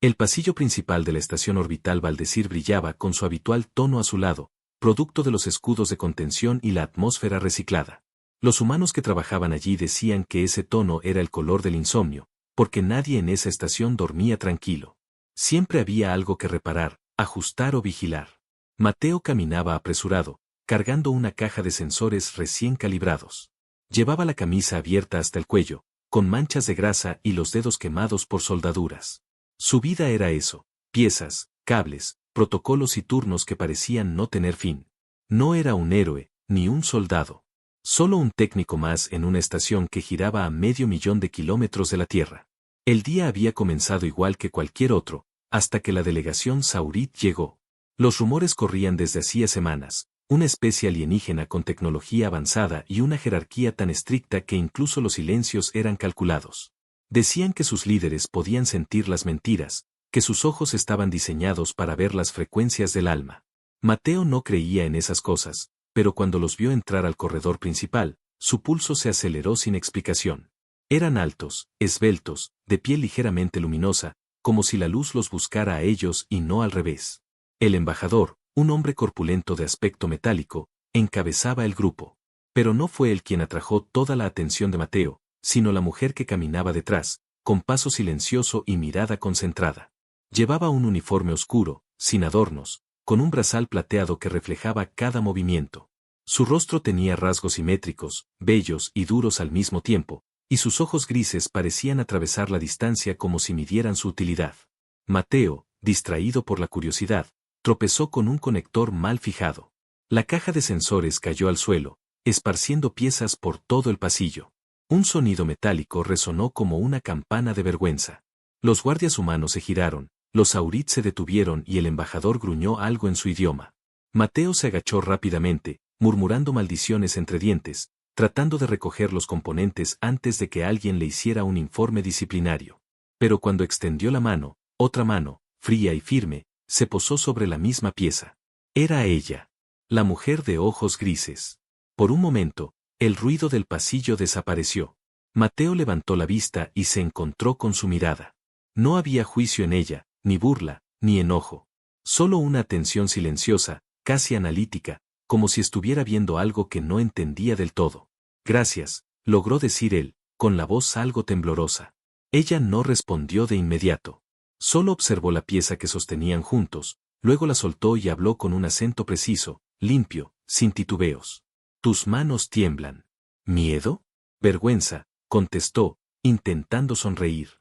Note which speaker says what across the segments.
Speaker 1: El pasillo principal de la estación orbital Valdecir brillaba con su habitual tono azulado, producto de los escudos de contención y la atmósfera reciclada. Los humanos que trabajaban allí decían que ese tono era el color del insomnio, porque nadie en esa estación dormía tranquilo. Siempre había algo que reparar, ajustar o vigilar. Mateo caminaba apresurado, cargando una caja de sensores recién calibrados. Llevaba la camisa abierta hasta el cuello, con manchas de grasa y los dedos quemados por soldaduras. Su vida era eso, piezas, cables, protocolos y turnos que parecían no tener fin. No era un héroe, ni un soldado. Solo un técnico más en una estación que giraba a 500.000 de kilómetros de la Tierra. El día había comenzado igual que cualquier otro, hasta que la delegación Saurit llegó. Los rumores corrían desde hacía semanas, una especie alienígena con tecnología avanzada y una jerarquía tan estricta que incluso los silencios eran calculados. Decían que sus líderes podían sentir las mentiras, que sus ojos estaban diseñados para ver las frecuencias del alma. Mateo no creía en esas cosas, pero cuando los vio entrar al corredor principal, su pulso se aceleró sin explicación. Eran altos, esbeltos, de piel ligeramente luminosa, como si la luz los buscara a ellos y no al revés. El embajador, un hombre corpulento de aspecto metálico, encabezaba el grupo. Pero no fue él quien atrajo toda la atención de Mateo, sino la mujer que caminaba detrás, con paso silencioso y mirada concentrada. Llevaba un uniforme oscuro, sin adornos, con un brazal plateado que reflejaba cada movimiento. Su rostro tenía rasgos simétricos, bellos y duros al mismo tiempo, y sus ojos grises parecían atravesar la distancia como si midieran su utilidad. Mateo, distraído por la curiosidad, tropezó con un conector mal fijado. La caja de sensores cayó al suelo, esparciendo piezas por todo el pasillo. Un sonido metálico resonó como una campana de vergüenza. Los guardias humanos se giraron, los Saurit se detuvieron y el embajador gruñó algo en su idioma. Mateo se agachó rápidamente, murmurando maldiciones entre dientes, tratando de recoger los componentes antes de que alguien le hiciera un informe disciplinario. Pero cuando extendió la mano, otra mano, fría y firme, se posó sobre la misma pieza. Era ella, la mujer de ojos grises. Por un momento, el ruido del pasillo desapareció. Mateo levantó la vista y se encontró con su mirada. No había juicio en ella, ni burla, ni enojo. Solo una atención silenciosa, casi analítica, como si estuviera viendo algo que no entendía del todo. Gracias, logró decir él, con la voz algo temblorosa. Ella no respondió de inmediato. Solo observó la pieza que sostenían juntos, luego la soltó y habló con un acento preciso, limpio, sin titubeos. Tus manos tiemblan. ¿Miedo? Vergüenza, contestó, intentando sonreír.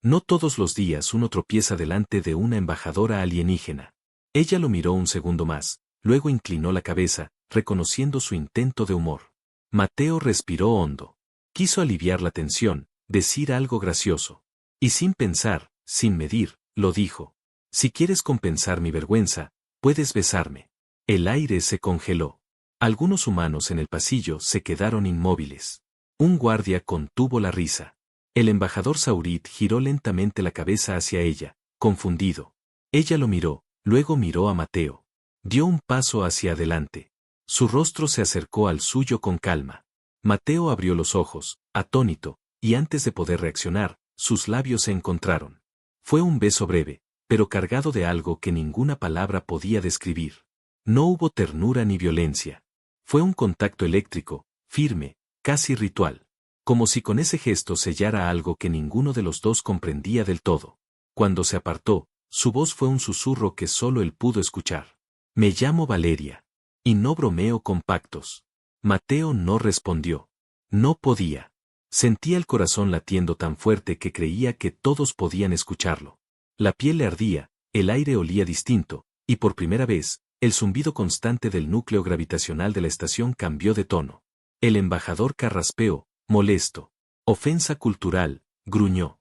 Speaker 1: No todos los días uno tropieza delante de una embajadora alienígena. Ella lo miró un segundo más, luego inclinó la cabeza, reconociendo su intento de humor. Mateo respiró hondo. Quiso aliviar la tensión, decir algo gracioso. Y sin pensar, sin medir, lo dijo. Si quieres compensar mi vergüenza, puedes besarme. El aire se congeló. Algunos humanos en el pasillo se quedaron inmóviles. Un guardia contuvo la risa. El embajador Saurit giró lentamente la cabeza hacia ella, confundido. Ella lo miró, luego miró a Mateo. Dio un paso hacia adelante. Su rostro se acercó al suyo con calma. Mateo abrió los ojos, atónito, y antes de poder reaccionar, sus labios se encontraron. Fue un beso breve, pero cargado de algo que ninguna palabra podía describir. No hubo ternura ni violencia. Fue un contacto eléctrico, firme, casi ritual. Como si con ese gesto sellara algo que ninguno de los dos comprendía del todo. Cuando se apartó, su voz fue un susurro que solo él pudo escuchar. Me llamo Valeria. Y no bromeo con pactos. Mateo no respondió. No podía. Sentía el corazón latiendo tan fuerte que creía que todos podían escucharlo. La piel le ardía, el aire olía distinto, y por primera vez, el zumbido constante del núcleo gravitacional de la estación cambió de tono. El embajador carraspeó, molesto. Ofensa cultural, gruñó.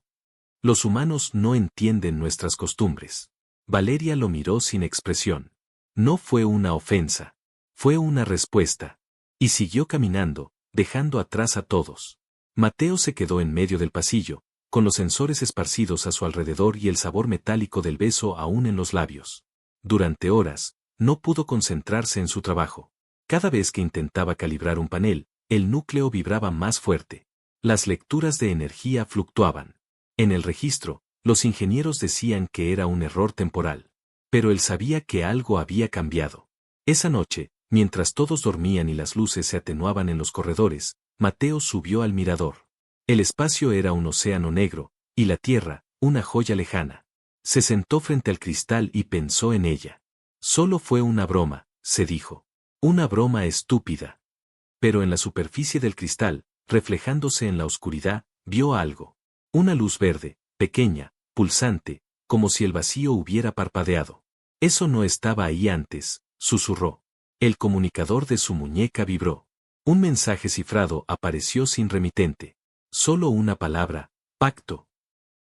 Speaker 1: Los humanos no entienden nuestras costumbres. Valeria lo miró sin expresión. No fue una ofensa. Fue una respuesta. Y siguió caminando, dejando atrás a todos. Mateo se quedó en medio del pasillo, con los sensores esparcidos a su alrededor y el sabor metálico del beso aún en los labios. Durante horas, no pudo concentrarse en su trabajo. Cada vez que intentaba calibrar un panel, el núcleo vibraba más fuerte. Las lecturas de energía fluctuaban. En el registro, Los ingenieros decían que era un error temporal. Pero él sabía que algo había cambiado. Esa noche, mientras todos dormían y las luces se atenuaban en los corredores, Mateo subió al mirador. El espacio era un océano negro, y la tierra, una joya lejana. Se sentó frente al cristal y pensó en ella. Solo fue una broma, se dijo. Una broma estúpida. Pero en la superficie del cristal, reflejándose en la oscuridad, vio algo. Una luz verde, pequeña, pulsante, como si el vacío hubiera parpadeado. Eso no estaba ahí antes, susurró. El comunicador de su muñeca vibró. Un mensaje cifrado apareció sin remitente. Solo una palabra, pacto.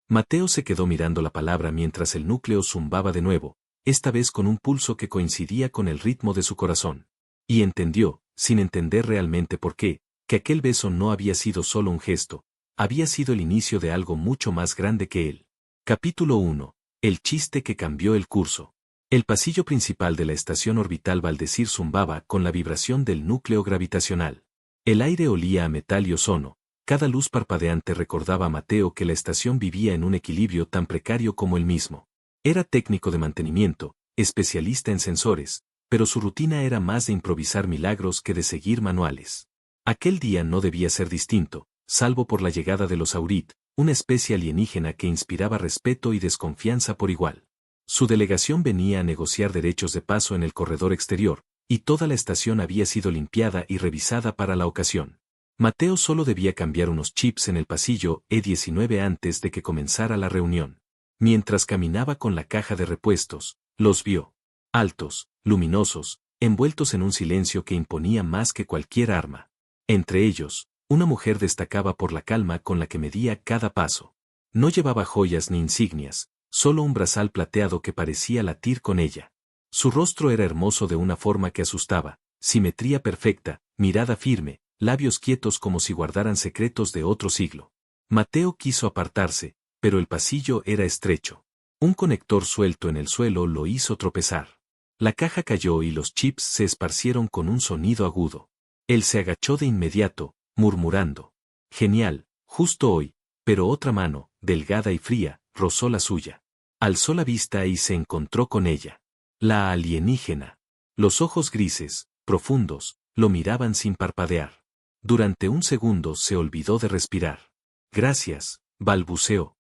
Speaker 1: Mateo se quedó mirando la palabra mientras el núcleo zumbaba de nuevo, esta vez con un pulso que coincidía con el ritmo de su corazón. Y entendió, sin entender realmente por qué, que aquel beso no había sido solo un gesto, había sido el inicio de algo mucho más grande que él. Capítulo 1. El chiste que cambió el curso. El pasillo principal de la estación orbital Valdecir zumbaba con la vibración del núcleo gravitacional. El aire olía a metal y ozono. Cada luz parpadeante recordaba a Mateo que la estación vivía en un equilibrio tan precario como él mismo. Era técnico de mantenimiento, especialista en sensores, pero su rutina era más de improvisar milagros que de seguir manuales. Aquel día no debía ser distinto, salvo por la llegada de los Aurit, una especie alienígena que inspiraba respeto y desconfianza por igual. Su delegación venía a negociar derechos de paso en el corredor exterior, y toda la estación había sido limpiada y revisada para la ocasión. Mateo solo debía cambiar unos chips en el pasillo E19 antes de que comenzara la reunión. Mientras caminaba con la caja de repuestos, los vio. Altos, luminosos, envueltos en un silencio que imponía más que cualquier arma. Entre ellos, una mujer destacaba por la calma con la que medía cada paso. No llevaba joyas ni insignias, solo un brazal plateado que parecía latir con ella. Su rostro era hermoso de una forma que asustaba, simetría perfecta, mirada firme, labios quietos como si guardaran secretos de otro siglo. Mateo quiso apartarse, pero el pasillo era estrecho. Un conector suelto en el suelo lo hizo tropezar. La caja cayó y los chips se esparcieron con un sonido agudo. Él se agachó de inmediato, murmurando. Genial, justo hoy, pero otra mano, delgada y fría, rozó la suya. Alzó la vista y se encontró con ella. La alienígena. Los ojos grises, profundos, lo miraban sin parpadear. Durante un segundo se olvidó de respirar. Gracias, balbuceó.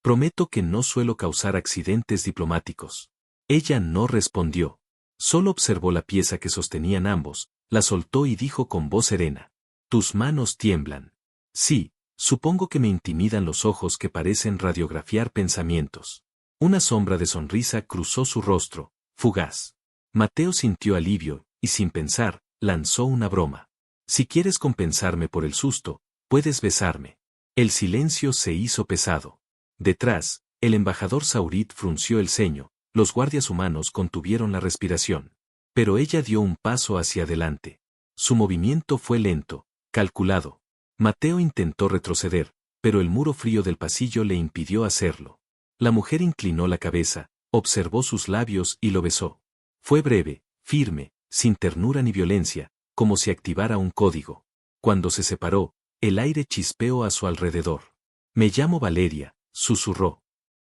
Speaker 1: Prometo que no suelo causar accidentes diplomáticos. Ella no respondió. Solo observó la pieza que sostenían ambos, la soltó y dijo con voz serena. Tus manos tiemblan. Sí, supongo que me intimidan los ojos que parecen radiografiar pensamientos. Una sombra de sonrisa cruzó su rostro, fugaz. Mateo sintió alivio, y sin pensar, lanzó una broma. Si quieres compensarme por el susto, puedes besarme. El silencio se hizo pesado. Detrás, el embajador Saurit frunció el ceño, los guardias humanos contuvieron la respiración. Pero ella dio un paso hacia adelante. Su movimiento fue lento, calculado. Mateo intentó retroceder, pero el muro frío del pasillo le impidió hacerlo. La mujer inclinó la cabeza, observó sus labios y lo besó. Fue breve, firme, sin ternura ni violencia, como si activara un código. Cuando se separó, el aire chispeó a su alrededor. Me llamo Valeria, susurró.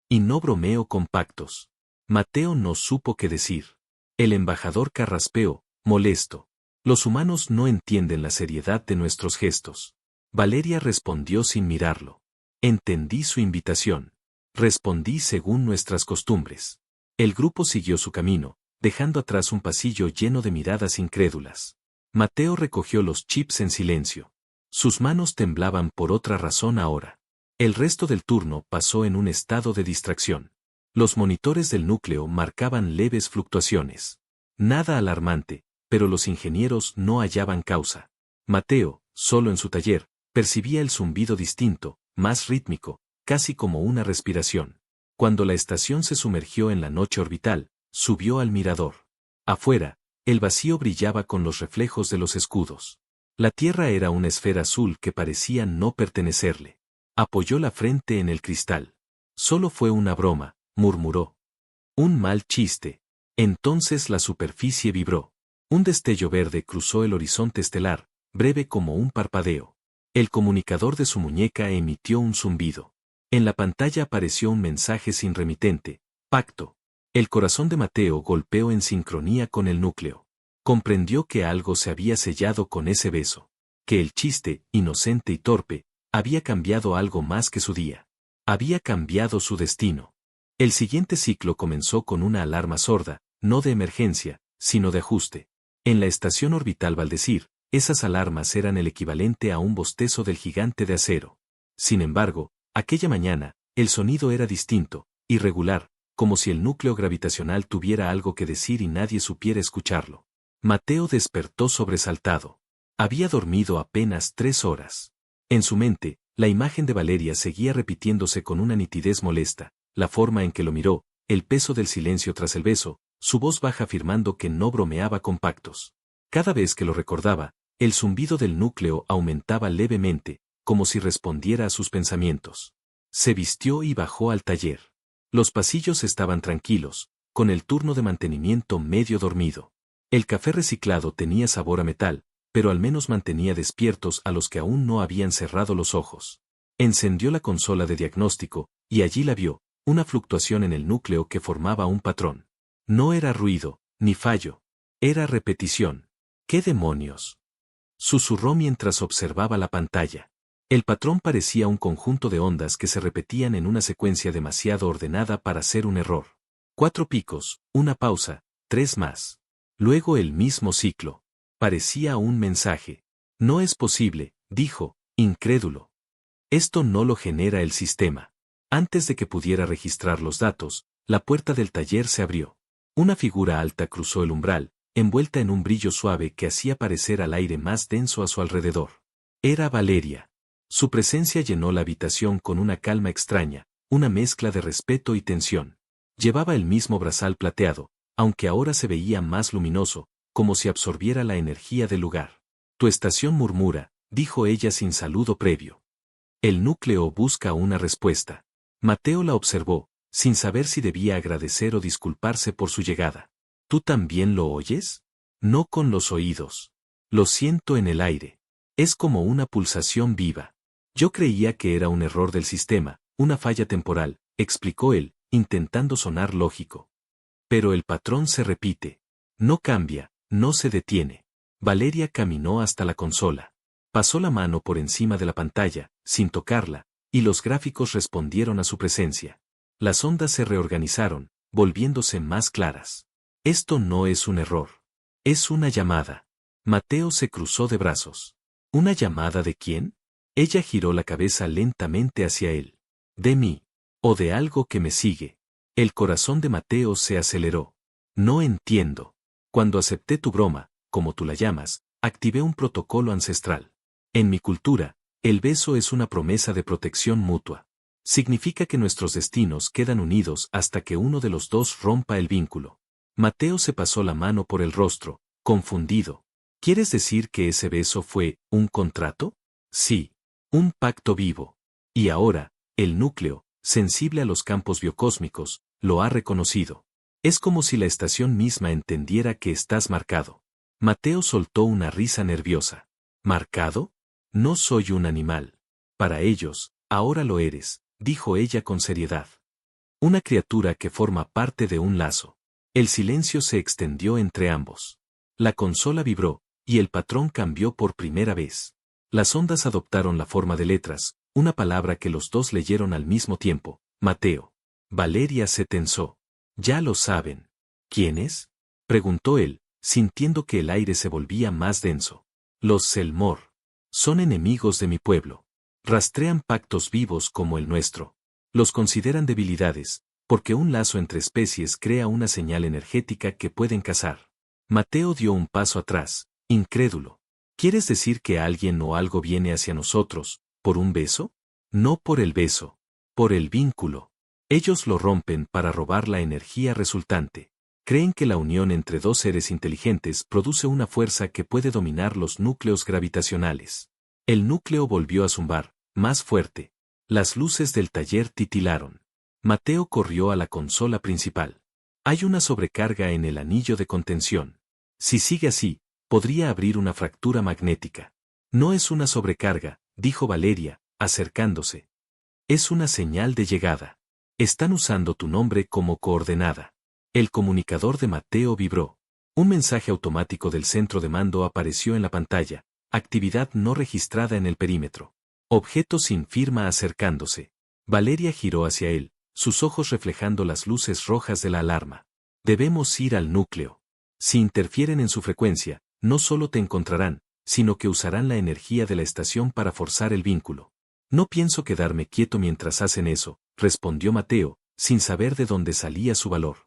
Speaker 1: Y no bromeo con pactos. Mateo no supo qué decir. El embajador carraspeó, molesto. Los humanos no entienden la seriedad de nuestros gestos. Valeria respondió sin mirarlo. Entendí su invitación. Respondí según nuestras costumbres. El grupo siguió su camino, dejando atrás un pasillo lleno de miradas incrédulas. Mateo recogió los chips en silencio. Sus manos temblaban por otra razón ahora. El resto del turno pasó en un estado de distracción. Los monitores del núcleo marcaban leves fluctuaciones. Nada alarmante, pero los ingenieros no hallaban causa. Mateo, solo en su taller, percibía el zumbido distinto, más rítmico, casi como una respiración. Cuando la estación se sumergió en la noche orbital, subió al mirador. Afuera, el vacío brillaba con los reflejos de los escudos. La Tierra era una esfera azul que parecía no pertenecerle. Apoyó la frente en el cristal. Solo fue una broma, murmuró. Un mal chiste. Entonces la superficie vibró. Un destello verde cruzó el horizonte estelar, breve como un parpadeo. El comunicador de su muñeca emitió un zumbido. En la pantalla apareció un mensaje sin remitente: pacto. El corazón de Mateo golpeó en sincronía con el núcleo. Comprendió que algo se había sellado con ese beso. Que el chiste, inocente y torpe, había cambiado algo más que su día. Había cambiado su destino. El siguiente ciclo comenzó con una alarma sorda, no de emergencia, sino de ajuste. En la estación orbital Valdecir, esas alarmas eran el equivalente a un bostezo del gigante de acero. Sin embargo, aquella mañana, el sonido era distinto, irregular, como si el núcleo gravitacional tuviera algo que decir y nadie supiera escucharlo. Mateo despertó sobresaltado. Había dormido apenas 3 horas. En su mente, la imagen de Valeria seguía repitiéndose con una nitidez molesta, la forma en que lo miró, el peso del silencio tras el beso, su voz baja afirmando que no bromeaba con pactos. Cada vez que lo recordaba, el zumbido del núcleo aumentaba levemente, como si respondiera a sus pensamientos. Se vistió y bajó al taller. Los pasillos estaban tranquilos, con el turno de mantenimiento medio dormido. El café reciclado tenía sabor a metal, pero al menos mantenía despiertos a los que aún no habían cerrado los ojos. Encendió la consola de diagnóstico, y allí la vio, una fluctuación en el núcleo que formaba un patrón. No era ruido, ni fallo. Era repetición. ¿Qué demonios?, susurró mientras observaba la pantalla. El patrón parecía un conjunto de ondas que se repetían en una secuencia demasiado ordenada para ser un error. 4 picos, una pausa, 3 más. Luego el mismo ciclo. Parecía un mensaje. No es posible, dijo, incrédulo. Esto no lo genera el sistema. Antes de que pudiera registrar los datos, la puerta del taller se abrió. Una figura alta cruzó el umbral, envuelta en un brillo suave que hacía parecer al aire más denso a su alrededor. Era Valeria. Su presencia llenó la habitación con una calma extraña, una mezcla de respeto y tensión. Llevaba el mismo brazal plateado, aunque ahora se veía más luminoso, como si absorbiera la energía del lugar. Tu estación murmura, dijo ella sin saludo previo. El núcleo busca una respuesta. Mateo la observó, sin saber si debía agradecer o disculparse por su llegada. ¿Tú también lo oyes? No con los oídos. Lo siento en el aire. Es como una pulsación viva. Yo creía que era un error del sistema, una falla temporal, explicó él, intentando sonar lógico. Pero el patrón se repite. No cambia, no se detiene. Valeria caminó hasta la consola. Pasó la mano por encima de la pantalla, sin tocarla, y los gráficos respondieron a su presencia. Las ondas se reorganizaron, volviéndose más claras. Esto no es un error. Es una llamada. Mateo se cruzó de brazos. ¿Una llamada de quién? Ella giró la cabeza lentamente hacia él. De mí. O de algo que me sigue. El corazón de Mateo se aceleró. No entiendo. Cuando acepté tu broma, como tú la llamas, activé un protocolo ancestral. En mi cultura, el beso es una promesa de protección mutua. Significa que nuestros destinos quedan unidos hasta que uno de los dos rompa el vínculo. Mateo se pasó la mano por el rostro, confundido. ¿Quieres decir que ese beso fue un contrato? Sí. Un pacto vivo. Y ahora, el núcleo, sensible a los campos biocósmicos, lo ha reconocido. Es como si la estación misma entendiera que estás marcado. Mateo soltó una risa nerviosa. ¿Marcado? No soy un animal. Para ellos, ahora lo eres, dijo ella con seriedad. Una criatura que forma parte de un lazo. El silencio se extendió entre ambos. La consola vibró, y el patrón cambió por primera vez. Las ondas adoptaron la forma de letras, una palabra que los dos leyeron al mismo tiempo, Mateo. Valeria se tensó. Ya lo saben. ¿Quiénes? Preguntó él, sintiendo que el aire se volvía más denso. Los Selmor. Son enemigos de mi pueblo. Rastrean pactos vivos como el nuestro. Los consideran debilidades, porque un lazo entre especies crea una señal energética que pueden cazar. Mateo dio un paso atrás, incrédulo. ¿Quieres decir que alguien o algo viene hacia nosotros, por un beso? No por el beso. Por el vínculo. Ellos lo rompen para robar la energía resultante. Creen que la unión entre dos seres inteligentes produce una fuerza que puede dominar los núcleos gravitacionales. El núcleo volvió a zumbar, más fuerte. Las luces del taller titilaron. Mateo corrió a la consola principal. Hay una sobrecarga en el anillo de contención. Si sigue así, podría abrir una fractura magnética. No es una sobrecarga, dijo Valeria, acercándose. Es una señal de llegada. Están usando tu nombre como coordenada. El comunicador de Mateo vibró. Un mensaje automático del centro de mando apareció en la pantalla. Actividad no registrada en el perímetro. Objeto sin firma acercándose. Valeria giró hacia él, sus ojos reflejando las luces rojas de la alarma. Debemos ir al núcleo. Si interfieren en su frecuencia, no solo te encontrarán, sino que usarán la energía de la estación para forzar el vínculo. No pienso quedarme quieto mientras hacen eso, respondió Mateo, sin saber de dónde salía su valor.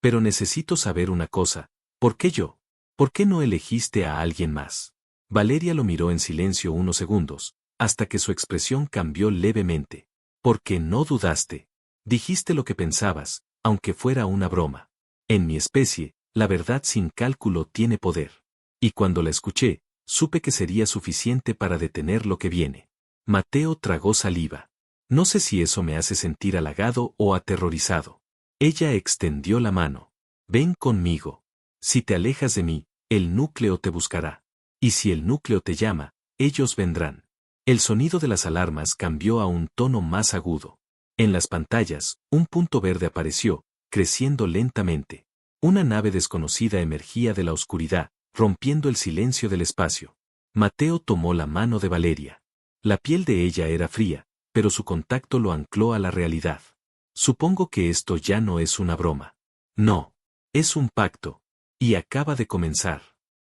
Speaker 1: Pero necesito saber una cosa, ¿por qué yo? ¿Por qué no elegiste a alguien más? Valeria lo miró en silencio unos segundos, hasta que su expresión cambió levemente. ¿Por qué no dudaste? Dijiste lo que pensabas, aunque fuera una broma. En mi especie, la verdad sin cálculo tiene poder. Y cuando la escuché, supe que sería suficiente para detener lo que viene. Mateo tragó saliva. No sé si eso me hace sentir halagado o aterrorizado. Ella extendió la mano. Ven conmigo. Si te alejas de mí, el núcleo te buscará. Y si el núcleo te llama, ellos vendrán. El sonido de las alarmas cambió a un tono más agudo. En las pantallas, un punto verde apareció, creciendo lentamente. Una nave desconocida emergía de la oscuridad, rompiendo el silencio del espacio. Mateo tomó la mano de Valeria. La piel de ella era fría, pero su contacto lo ancló a la realidad. Supongo que esto ya no es una broma. No. Es un pacto. Y acaba de comenzar.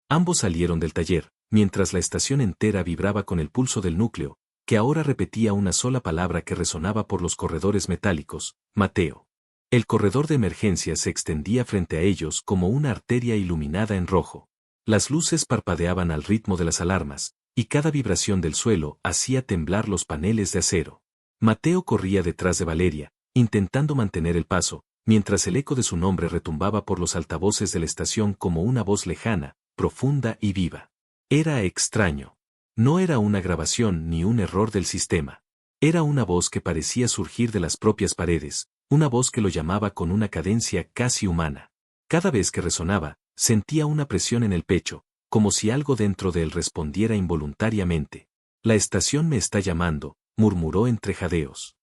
Speaker 1: Ambos salieron del taller, mientras la estación entera vibraba con el pulso del núcleo, que ahora repetía una sola palabra que resonaba por los corredores metálicos: Mateo. El corredor de emergencia se extendía frente a ellos como una arteria iluminada en rojo. Las luces parpadeaban al ritmo de las alarmas, y cada vibración del suelo hacía temblar los paneles de acero. Mateo corría detrás de Valeria, intentando mantener el paso, mientras el eco de su nombre retumbaba por los altavoces de la estación como una voz lejana, profunda y viva. Era extraño. No era una grabación ni un error del sistema. Era una voz que parecía surgir de las propias paredes, una voz que lo llamaba con una cadencia casi humana. Cada vez que resonaba, sentía una presión en el pecho, como si algo dentro de él respondiera involuntariamente. La estación me está llamando, murmuró entre jadeos.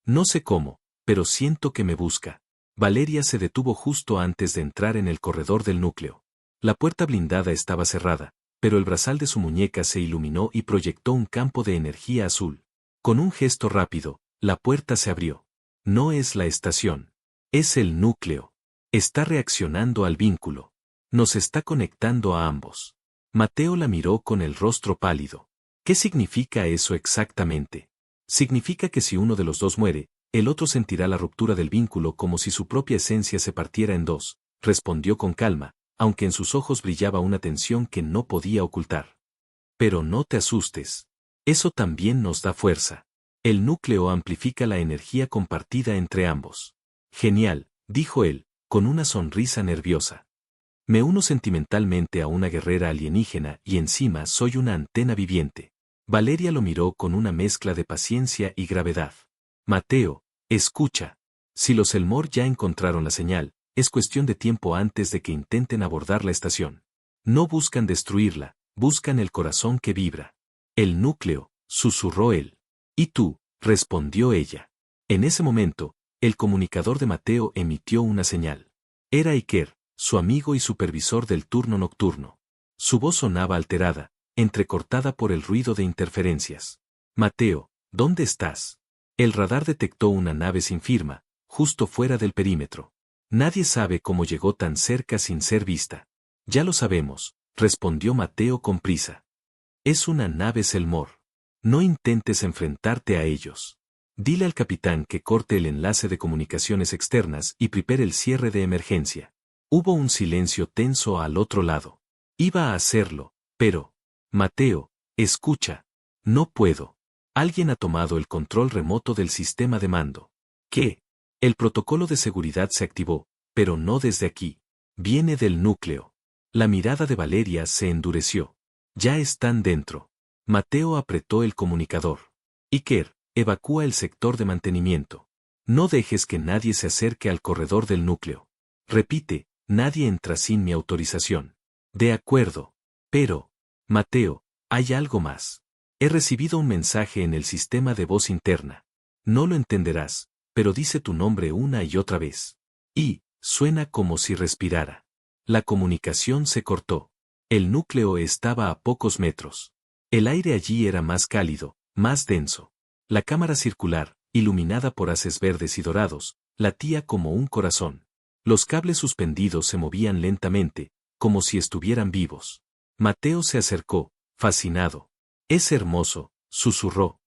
Speaker 1: No sé cómo, pero siento que me busca. Valeria se detuvo justo antes de entrar en el corredor del núcleo. La puerta blindada estaba cerrada, pero el brazal de su muñeca se iluminó y proyectó un campo de energía azul. Con un gesto rápido, la puerta se abrió. No es la estación. Es el núcleo. Está reaccionando al vínculo. Nos está conectando a ambos. Mateo la miró con el rostro pálido. ¿Qué significa eso exactamente? Significa que si uno de los dos muere, el otro sentirá la ruptura del vínculo como si su propia esencia se partiera en dos, respondió con calma, aunque en sus ojos brillaba una tensión que no podía ocultar. Pero no te asustes. Eso también nos da fuerza. El núcleo amplifica la energía compartida entre ambos. Genial, dijo él, con una sonrisa nerviosa. Me uno sentimentalmente a una guerrera alienígena y encima soy una antena viviente. Valeria lo miró con una mezcla de paciencia y gravedad. Mateo, escucha. Si los Elmore ya encontraron la señal, es cuestión de tiempo antes de que intenten abordar la estación. No buscan destruirla, buscan el corazón que vibra. El núcleo, susurró él. ¿Y tú?, respondió ella. En ese momento, el comunicador de Mateo emitió una señal. Era Iker, su amigo y supervisor del turno nocturno. Su voz sonaba alterada, entrecortada por el ruido de interferencias. Mateo, ¿dónde estás? El radar detectó una nave sin firma, justo fuera del perímetro. Nadie sabe cómo llegó tan cerca sin ser vista. Ya lo sabemos, respondió Mateo con prisa. Es una nave Selmor. No intentes enfrentarte a ellos. Dile al capitán que corte el enlace de comunicaciones externas y prepare el cierre de emergencia. Hubo un silencio tenso al otro lado. Iba a hacerlo, pero... Mateo, escucha. No puedo. Alguien ha tomado el control remoto del sistema de mando. ¿Qué? El protocolo de seguridad se activó, pero no desde aquí. Viene del núcleo. La mirada de Valeria se endureció. Ya están dentro. Mateo apretó el comunicador. Iker, evacúa el sector de mantenimiento. No dejes que nadie se acerque al corredor del núcleo. Repite, nadie entra sin mi autorización. De acuerdo. Pero, Mateo, hay algo más. He recibido un mensaje en el sistema de voz interna. No lo entenderás, pero dice tu nombre una y otra vez. Y, suena como si respirara. La comunicación se cortó. El núcleo estaba a pocos metros. El aire allí era más cálido, más denso. La cámara circular, iluminada por haces verdes y dorados, latía como un corazón. Los cables suspendidos se movían lentamente, como si estuvieran vivos. Mateo se acercó, fascinado. Es hermoso, susurró.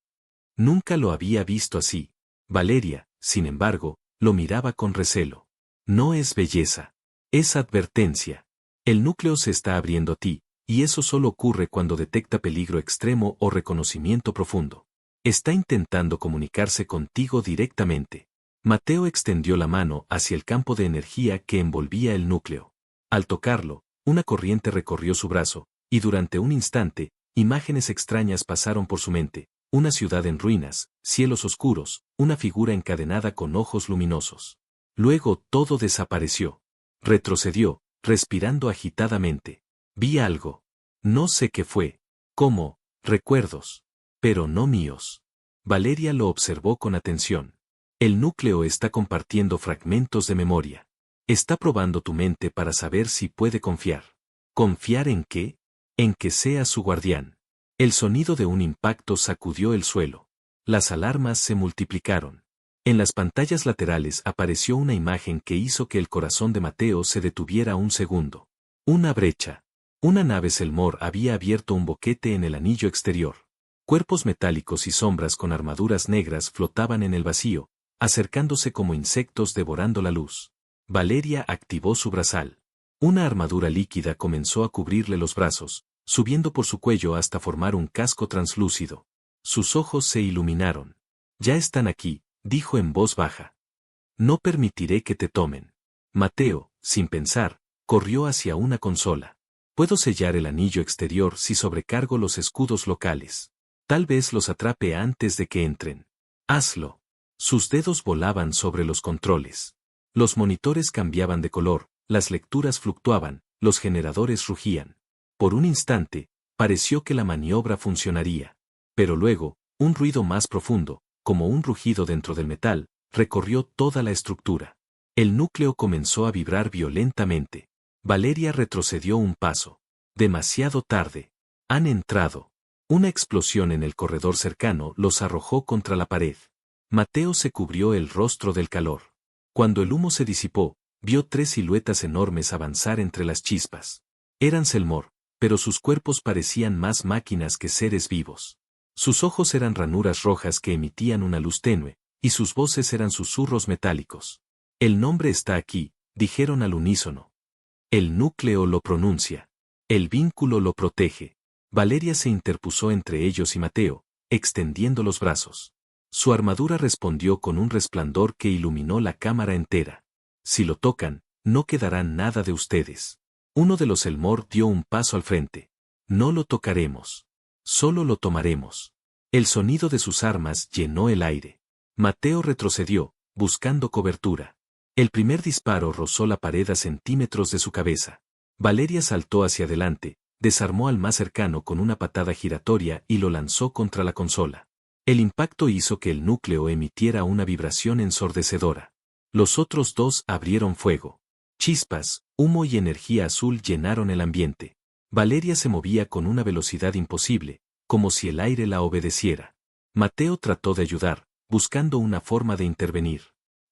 Speaker 1: Nunca lo había visto así. Valeria, sin embargo, lo miraba con recelo. No es belleza. Es advertencia. El núcleo se está abriendo a ti, y eso solo ocurre cuando detecta peligro extremo o reconocimiento profundo. Está intentando comunicarse contigo directamente. Mateo extendió la mano hacia el campo de energía que envolvía el núcleo. Al tocarlo, una corriente recorrió su brazo, y durante un instante, imágenes extrañas pasaron por su mente. Una ciudad en ruinas, cielos oscuros, una figura encadenada con ojos luminosos. Luego todo desapareció. Retrocedió, respirando agitadamente. Vi algo. No sé qué fue. ¿Cómo? Recuerdos. Pero no míos. Valeria lo observó con atención. El núcleo está compartiendo fragmentos de memoria. Está probando tu mente para saber si puede confiar. ¿Confiar en qué? En que sea su guardián. El sonido de un impacto sacudió el suelo. Las alarmas se multiplicaron. En las pantallas laterales apareció una imagen que hizo que el corazón de Mateo se detuviera un segundo. Una brecha. Una nave Selmor había abierto un boquete en el anillo exterior. Cuerpos metálicos y sombras con armaduras negras flotaban en el vacío, acercándose como insectos devorando la luz. Valeria activó su brazal. Una armadura líquida comenzó a cubrirle los brazos, subiendo por su cuello hasta formar un casco translúcido. Sus ojos se iluminaron. Ya están aquí, dijo en voz baja. No permitiré que te tomen. Mateo, sin pensar, corrió hacia una consola. Puedo sellar el anillo exterior si sobrecargo los escudos locales. Tal vez los atrape antes de que entren. Hazlo. Sus dedos volaban sobre los controles. Los monitores cambiaban de color, las lecturas fluctuaban, los generadores rugían. Por un instante, pareció que la maniobra funcionaría. Pero luego, un ruido más profundo, como un rugido dentro del metal, recorrió toda la estructura. El núcleo comenzó a vibrar violentamente. Valeria retrocedió un paso. Demasiado tarde. Han entrado. Una explosión en el corredor cercano los arrojó contra la pared. Mateo se cubrió el rostro del calor. Cuando el humo se disipó, vio 3 siluetas enormes avanzar entre las chispas. Eran Selmor, pero sus cuerpos parecían más máquinas que seres vivos. Sus ojos eran ranuras rojas que emitían una luz tenue, y sus voces eran susurros metálicos. El nombre está aquí, dijeron al unísono. El núcleo lo pronuncia. El vínculo lo protege. Valeria se interpuso entre ellos y Mateo, extendiendo los brazos. Su armadura respondió con un resplandor que iluminó la cámara entera. Si lo tocan, no quedará nada de ustedes. Uno de los Selmor dio un paso al frente. No lo tocaremos. Solo lo tomaremos. El sonido de sus armas llenó el aire. Mateo retrocedió, buscando cobertura. El primer disparo rozó la pared a centímetros de su cabeza. Valeria saltó hacia adelante, desarmó al más cercano con una patada giratoria y lo lanzó contra la consola. El impacto hizo que el núcleo emitiera una vibración ensordecedora. Los otros 2 abrieron fuego. Chispas, humo y energía azul llenaron el ambiente. Valeria se movía con una velocidad imposible, como si el aire la obedeciera. Mateo trató de ayudar, buscando una forma de intervenir.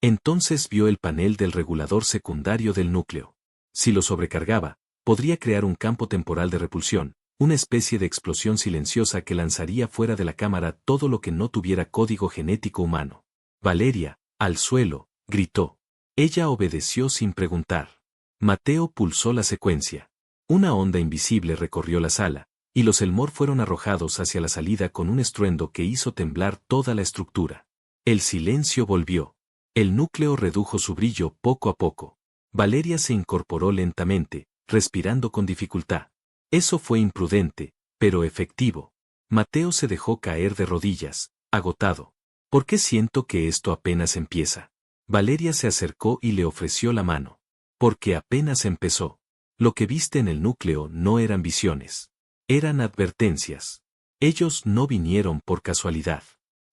Speaker 1: Entonces vio el panel del regulador secundario del núcleo. Si lo sobrecargaba, podría crear un campo temporal de repulsión, una especie de explosión silenciosa que lanzaría fuera de la cámara todo lo que no tuviera código genético humano. Valeria, al suelo, gritó. Ella obedeció sin preguntar. Mateo pulsó la secuencia. Una onda invisible recorrió la sala, y los Selmor fueron arrojados hacia la salida con un estruendo que hizo temblar toda la estructura. El silencio volvió. El núcleo redujo su brillo poco a poco. Valeria se incorporó lentamente, respirando con dificultad. Eso fue imprudente, pero efectivo. Mateo se dejó caer de rodillas, agotado. ¿Por qué siento que esto apenas empieza? Valeria se acercó y le ofreció la mano. Porque apenas empezó. Lo que viste en el núcleo no eran visiones. Eran advertencias. Ellos no vinieron por casualidad.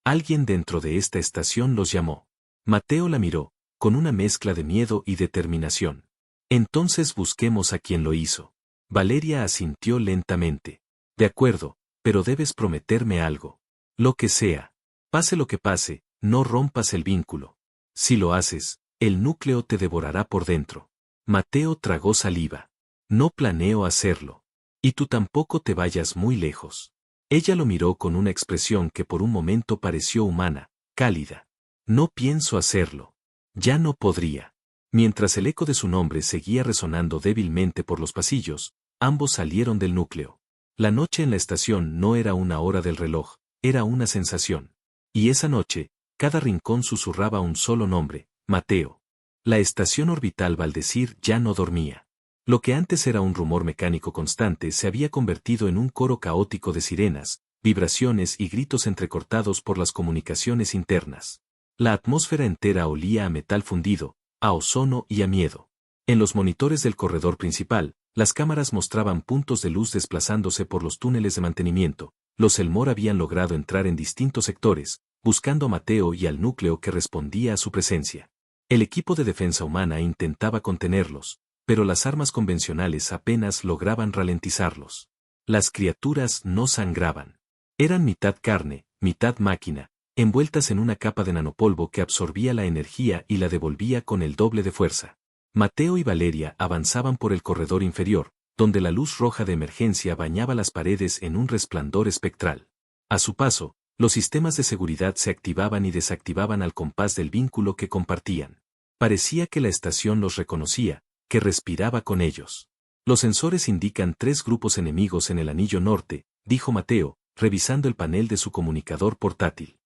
Speaker 1: Alguien dentro de esta estación los llamó. Mateo la miró, con una mezcla de miedo y determinación. Entonces busquemos a quien lo hizo. Valeria asintió lentamente. De acuerdo, pero debes prometerme algo. Lo que sea. Pase lo que pase, no rompas el vínculo. Si lo haces, el núcleo te devorará por dentro. Mateo tragó saliva. No planeo hacerlo. Y tú tampoco te vayas muy lejos. Ella lo miró con una expresión que por un momento pareció humana, cálida. No pienso hacerlo. Ya no podría. Mientras el eco de su nombre seguía resonando débilmente por los pasillos, ambos salieron del núcleo. La noche en la estación no era una hora del reloj, era una sensación. Y esa noche, cada rincón susurraba un solo nombre, Mateo. La estación orbital Valdecir ya no dormía. Lo que antes era un rumor mecánico constante se había convertido en un coro caótico de sirenas, vibraciones y gritos entrecortados por las comunicaciones internas. La atmósfera entera olía a metal fundido, a ozono y a miedo. En los monitores del corredor principal, las cámaras mostraban puntos de luz desplazándose por los túneles de mantenimiento. Los Elmore habían logrado entrar en distintos sectores, buscando a Mateo y al núcleo que respondía a su presencia. El equipo de defensa humana intentaba contenerlos, pero las armas convencionales apenas lograban ralentizarlos. Las criaturas no sangraban. Eran mitad carne, mitad máquina, envueltas en una capa de nanopolvo que absorbía la energía y la devolvía con el doble de fuerza. Mateo y Valeria avanzaban por el corredor inferior, donde la luz roja de emergencia bañaba las paredes en un resplandor espectral. A su paso, los sistemas de seguridad se activaban y desactivaban al compás del vínculo que compartían. Parecía que la estación los reconocía, que respiraba con ellos. Los sensores indican 3 grupos enemigos en el anillo norte, dijo Mateo, revisando el panel de su comunicador portátil.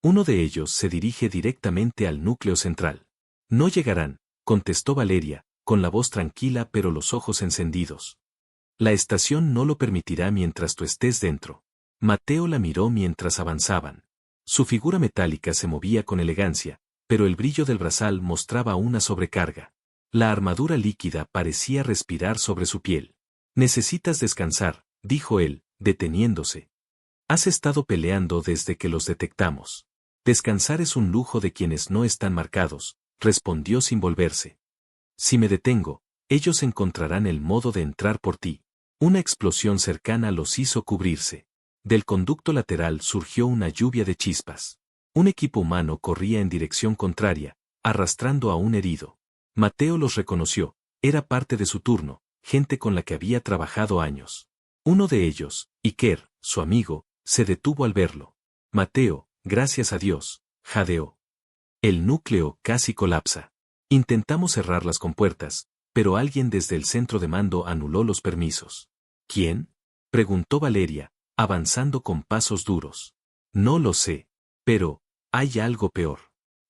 Speaker 1: Uno de ellos se dirige directamente al núcleo central. No llegarán, contestó Valeria, con la voz tranquila pero los ojos encendidos. La estación no lo permitirá mientras tú estés dentro. Mateo la miró mientras avanzaban. Su figura metálica se movía con elegancia, pero el brillo del brazal mostraba una sobrecarga. La armadura líquida parecía respirar sobre su piel. Necesitas descansar, dijo él, deteniéndose. Has estado peleando desde que los detectamos. Descansar es un lujo de quienes no están marcados, respondió sin volverse. Si me detengo, ellos encontrarán el modo de entrar por ti. Una explosión cercana los hizo cubrirse. Del conducto lateral surgió una lluvia de chispas. Un equipo humano corría en dirección contraria, arrastrando a un herido. Mateo los reconoció, era parte de su turno, gente con la que había trabajado años. Uno de ellos, Iker, su amigo, se detuvo al verlo. Mateo, gracias a Dios, jadeó. El núcleo casi colapsa. Intentamos cerrar las compuertas, pero alguien desde el centro de mando anuló los permisos. ¿Quién? Preguntó Valeria, avanzando con pasos duros. No lo sé, pero hay algo peor.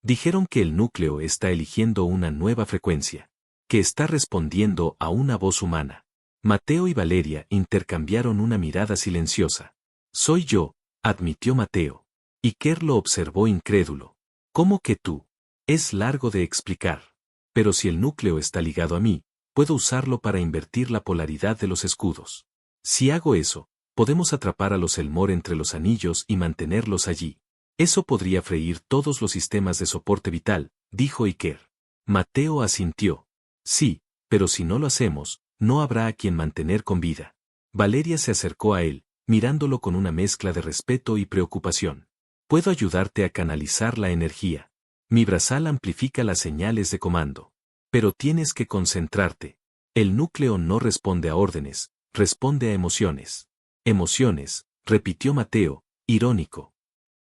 Speaker 1: Dijeron que el núcleo está eligiendo una nueva frecuencia, que está respondiendo a una voz humana. Mateo y Valeria intercambiaron una mirada silenciosa. Soy yo, admitió Mateo. Iker lo observó incrédulo. ¿Cómo que tú? Es largo de explicar. Pero si el núcleo está ligado a mí, puedo usarlo para invertir la polaridad de los escudos. Si hago eso, podemos atrapar a los Elmore entre los anillos y mantenerlos allí. Eso podría freír todos los sistemas de soporte vital, dijo Iker. Mateo asintió. Sí, pero si no lo hacemos, no habrá a quien mantener con vida. Valeria se acercó a él, mirándolo con una mezcla de respeto y preocupación. Puedo ayudarte a canalizar la energía. Mi brazal amplifica las señales de comando. Pero tienes que concentrarte. El núcleo no responde a órdenes, responde a emociones. Emociones, repitió Mateo, irónico.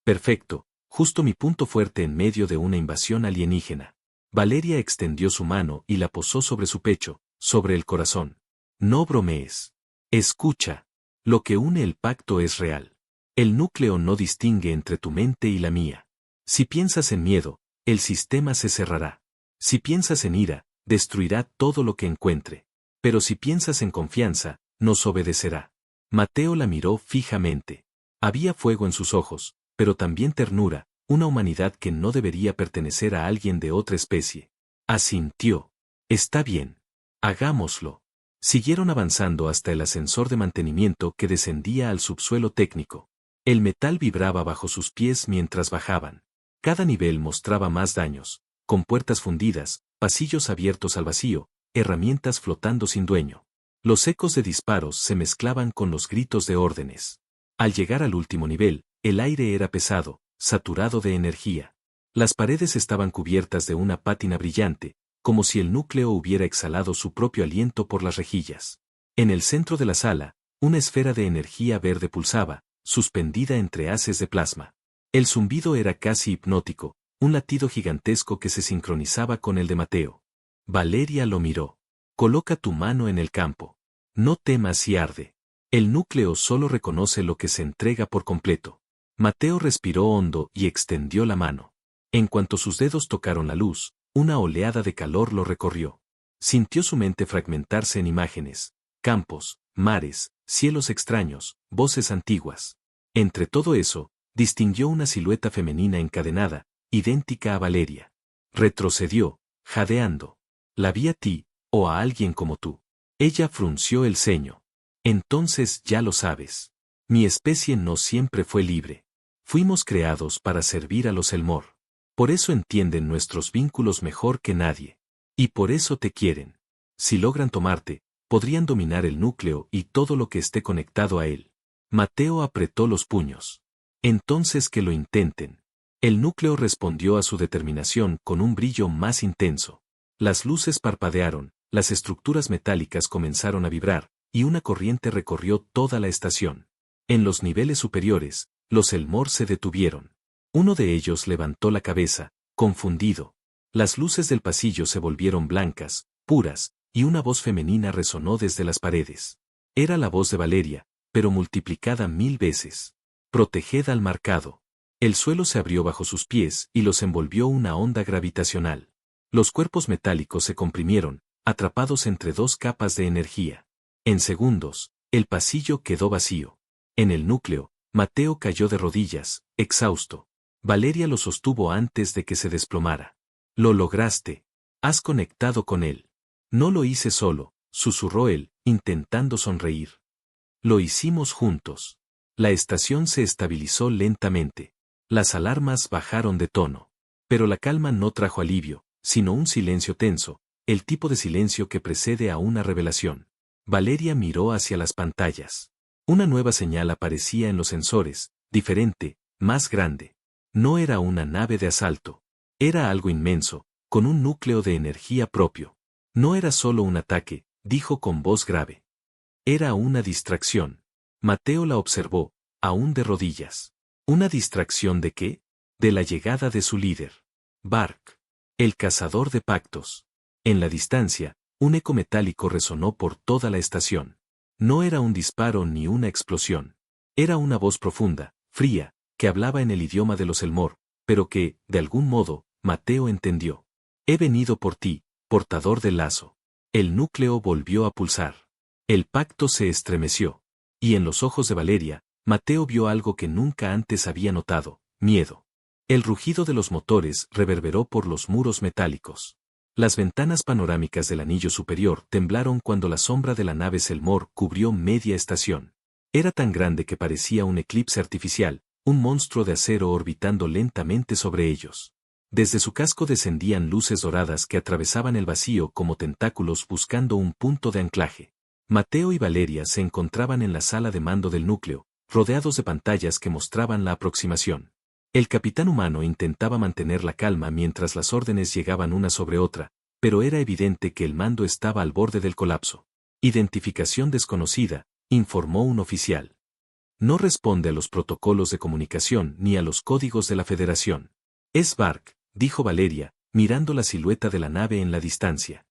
Speaker 1: Perfecto, justo mi punto fuerte en medio de una invasión alienígena. Valeria extendió su mano y la posó sobre su pecho, sobre el corazón. No bromees. Escucha. Lo que une el pacto es real. El núcleo no distingue entre tu mente y la mía. Si piensas en miedo, el sistema se cerrará. Si piensas en ira, destruirá todo lo que encuentre. Pero si piensas en confianza, nos obedecerá. Mateo la miró fijamente. Había fuego en sus ojos, pero también ternura, una humanidad que no debería pertenecer a alguien de otra especie. Asintió. Está bien. Hagámoslo. Siguieron avanzando hasta el ascensor de mantenimiento que descendía al subsuelo técnico. El metal vibraba bajo sus pies mientras bajaban. Cada nivel mostraba más daños, con puertas fundidas, pasillos abiertos al vacío, herramientas flotando sin dueño. Los ecos de disparos se mezclaban con los gritos de órdenes. Al llegar al último nivel, el aire era pesado, saturado de energía. Las paredes estaban cubiertas de una pátina brillante, como si el núcleo hubiera exhalado su propio aliento por las rejillas. En el centro de la sala, una esfera de energía verde pulsaba, suspendida entre haces de plasma. El zumbido era casi hipnótico, un latido gigantesco que se sincronizaba con el de Mateo. Valeria lo miró. Coloca tu mano en el campo. No temas si arde. El núcleo solo reconoce lo que se entrega por completo. Mateo respiró hondo y extendió la mano. En cuanto sus dedos tocaron la luz, una oleada de calor lo recorrió. Sintió su mente fragmentarse en imágenes, campos, mares, cielos extraños, voces antiguas. Entre todo eso, distinguió una silueta femenina encadenada, idéntica a Valeria. Retrocedió, jadeando. La vi a ti, o a alguien como tú. Ella frunció el ceño. Entonces ya lo sabes. Mi especie no siempre fue libre. Fuimos creados para servir a los Elmore. Por eso entienden nuestros vínculos mejor que nadie. Y por eso te quieren. Si logran tomarte, podrían dominar el núcleo y todo lo que esté conectado a él. Mateo apretó los puños. Entonces que lo intenten. El núcleo respondió a su determinación con un brillo más intenso. Las luces parpadearon, las estructuras metálicas comenzaron a vibrar, y una corriente recorrió toda la estación. En los niveles superiores, los Elmore se detuvieron. Uno de ellos levantó la cabeza, confundido. Las luces del pasillo se volvieron blancas, puras, y una voz femenina resonó desde las paredes. Era la voz de Valeria, pero multiplicada 1000 veces. Proteged al marcado. El suelo se abrió bajo sus pies y los envolvió una onda gravitacional. Los cuerpos metálicos se comprimieron, atrapados entre dos capas de energía. En segundos, el pasillo quedó vacío. En el núcleo, Mateo cayó de rodillas, exhausto. Valeria lo sostuvo antes de que se desplomara. Lo lograste. Has conectado con él. No lo hice solo, susurró él, intentando sonreír. Lo hicimos juntos. La estación se estabilizó lentamente. Las alarmas bajaron de tono. Pero la calma no trajo alivio, sino un silencio tenso, el tipo de silencio que precede a una revelación. Valeria miró hacia las pantallas. Una nueva señal aparecía en los sensores, diferente, más grande. No era una nave de asalto. Era algo inmenso, con un núcleo de energía propio. No era solo un ataque, dijo con voz grave. Era una distracción. Mateo la observó, aún de rodillas. ¿Una distracción de qué? De la llegada de su líder. Bark. El cazador de pactos. En la distancia, un eco metálico resonó por toda la estación. No era un disparo ni una explosión. Era una voz profunda, fría, que hablaba en el idioma de los Elmore, pero que, de algún modo, Mateo entendió. He venido por ti, portador del lazo. El núcleo volvió a pulsar. El pacto se estremeció. Y en los ojos de Valeria, Mateo vio algo que nunca antes había notado, miedo. El rugido de los motores reverberó por los muros metálicos. Las ventanas panorámicas del anillo superior temblaron cuando la sombra de la nave Selmore cubrió media estación. Era tan grande que parecía un eclipse artificial, un monstruo de acero orbitando lentamente sobre ellos. Desde su casco descendían luces doradas que atravesaban el vacío como tentáculos buscando un punto de anclaje. Mateo y Valeria se encontraban en la sala de mando del núcleo, rodeados de pantallas que mostraban la aproximación. El capitán humano intentaba mantener la calma mientras las órdenes llegaban una sobre otra, pero era evidente que el mando estaba al borde del colapso. Identificación desconocida, informó un oficial. No responde a los protocolos de comunicación ni a los códigos de la Federación. Es Bark, dijo Valeria, mirando la silueta de la nave en la distancia.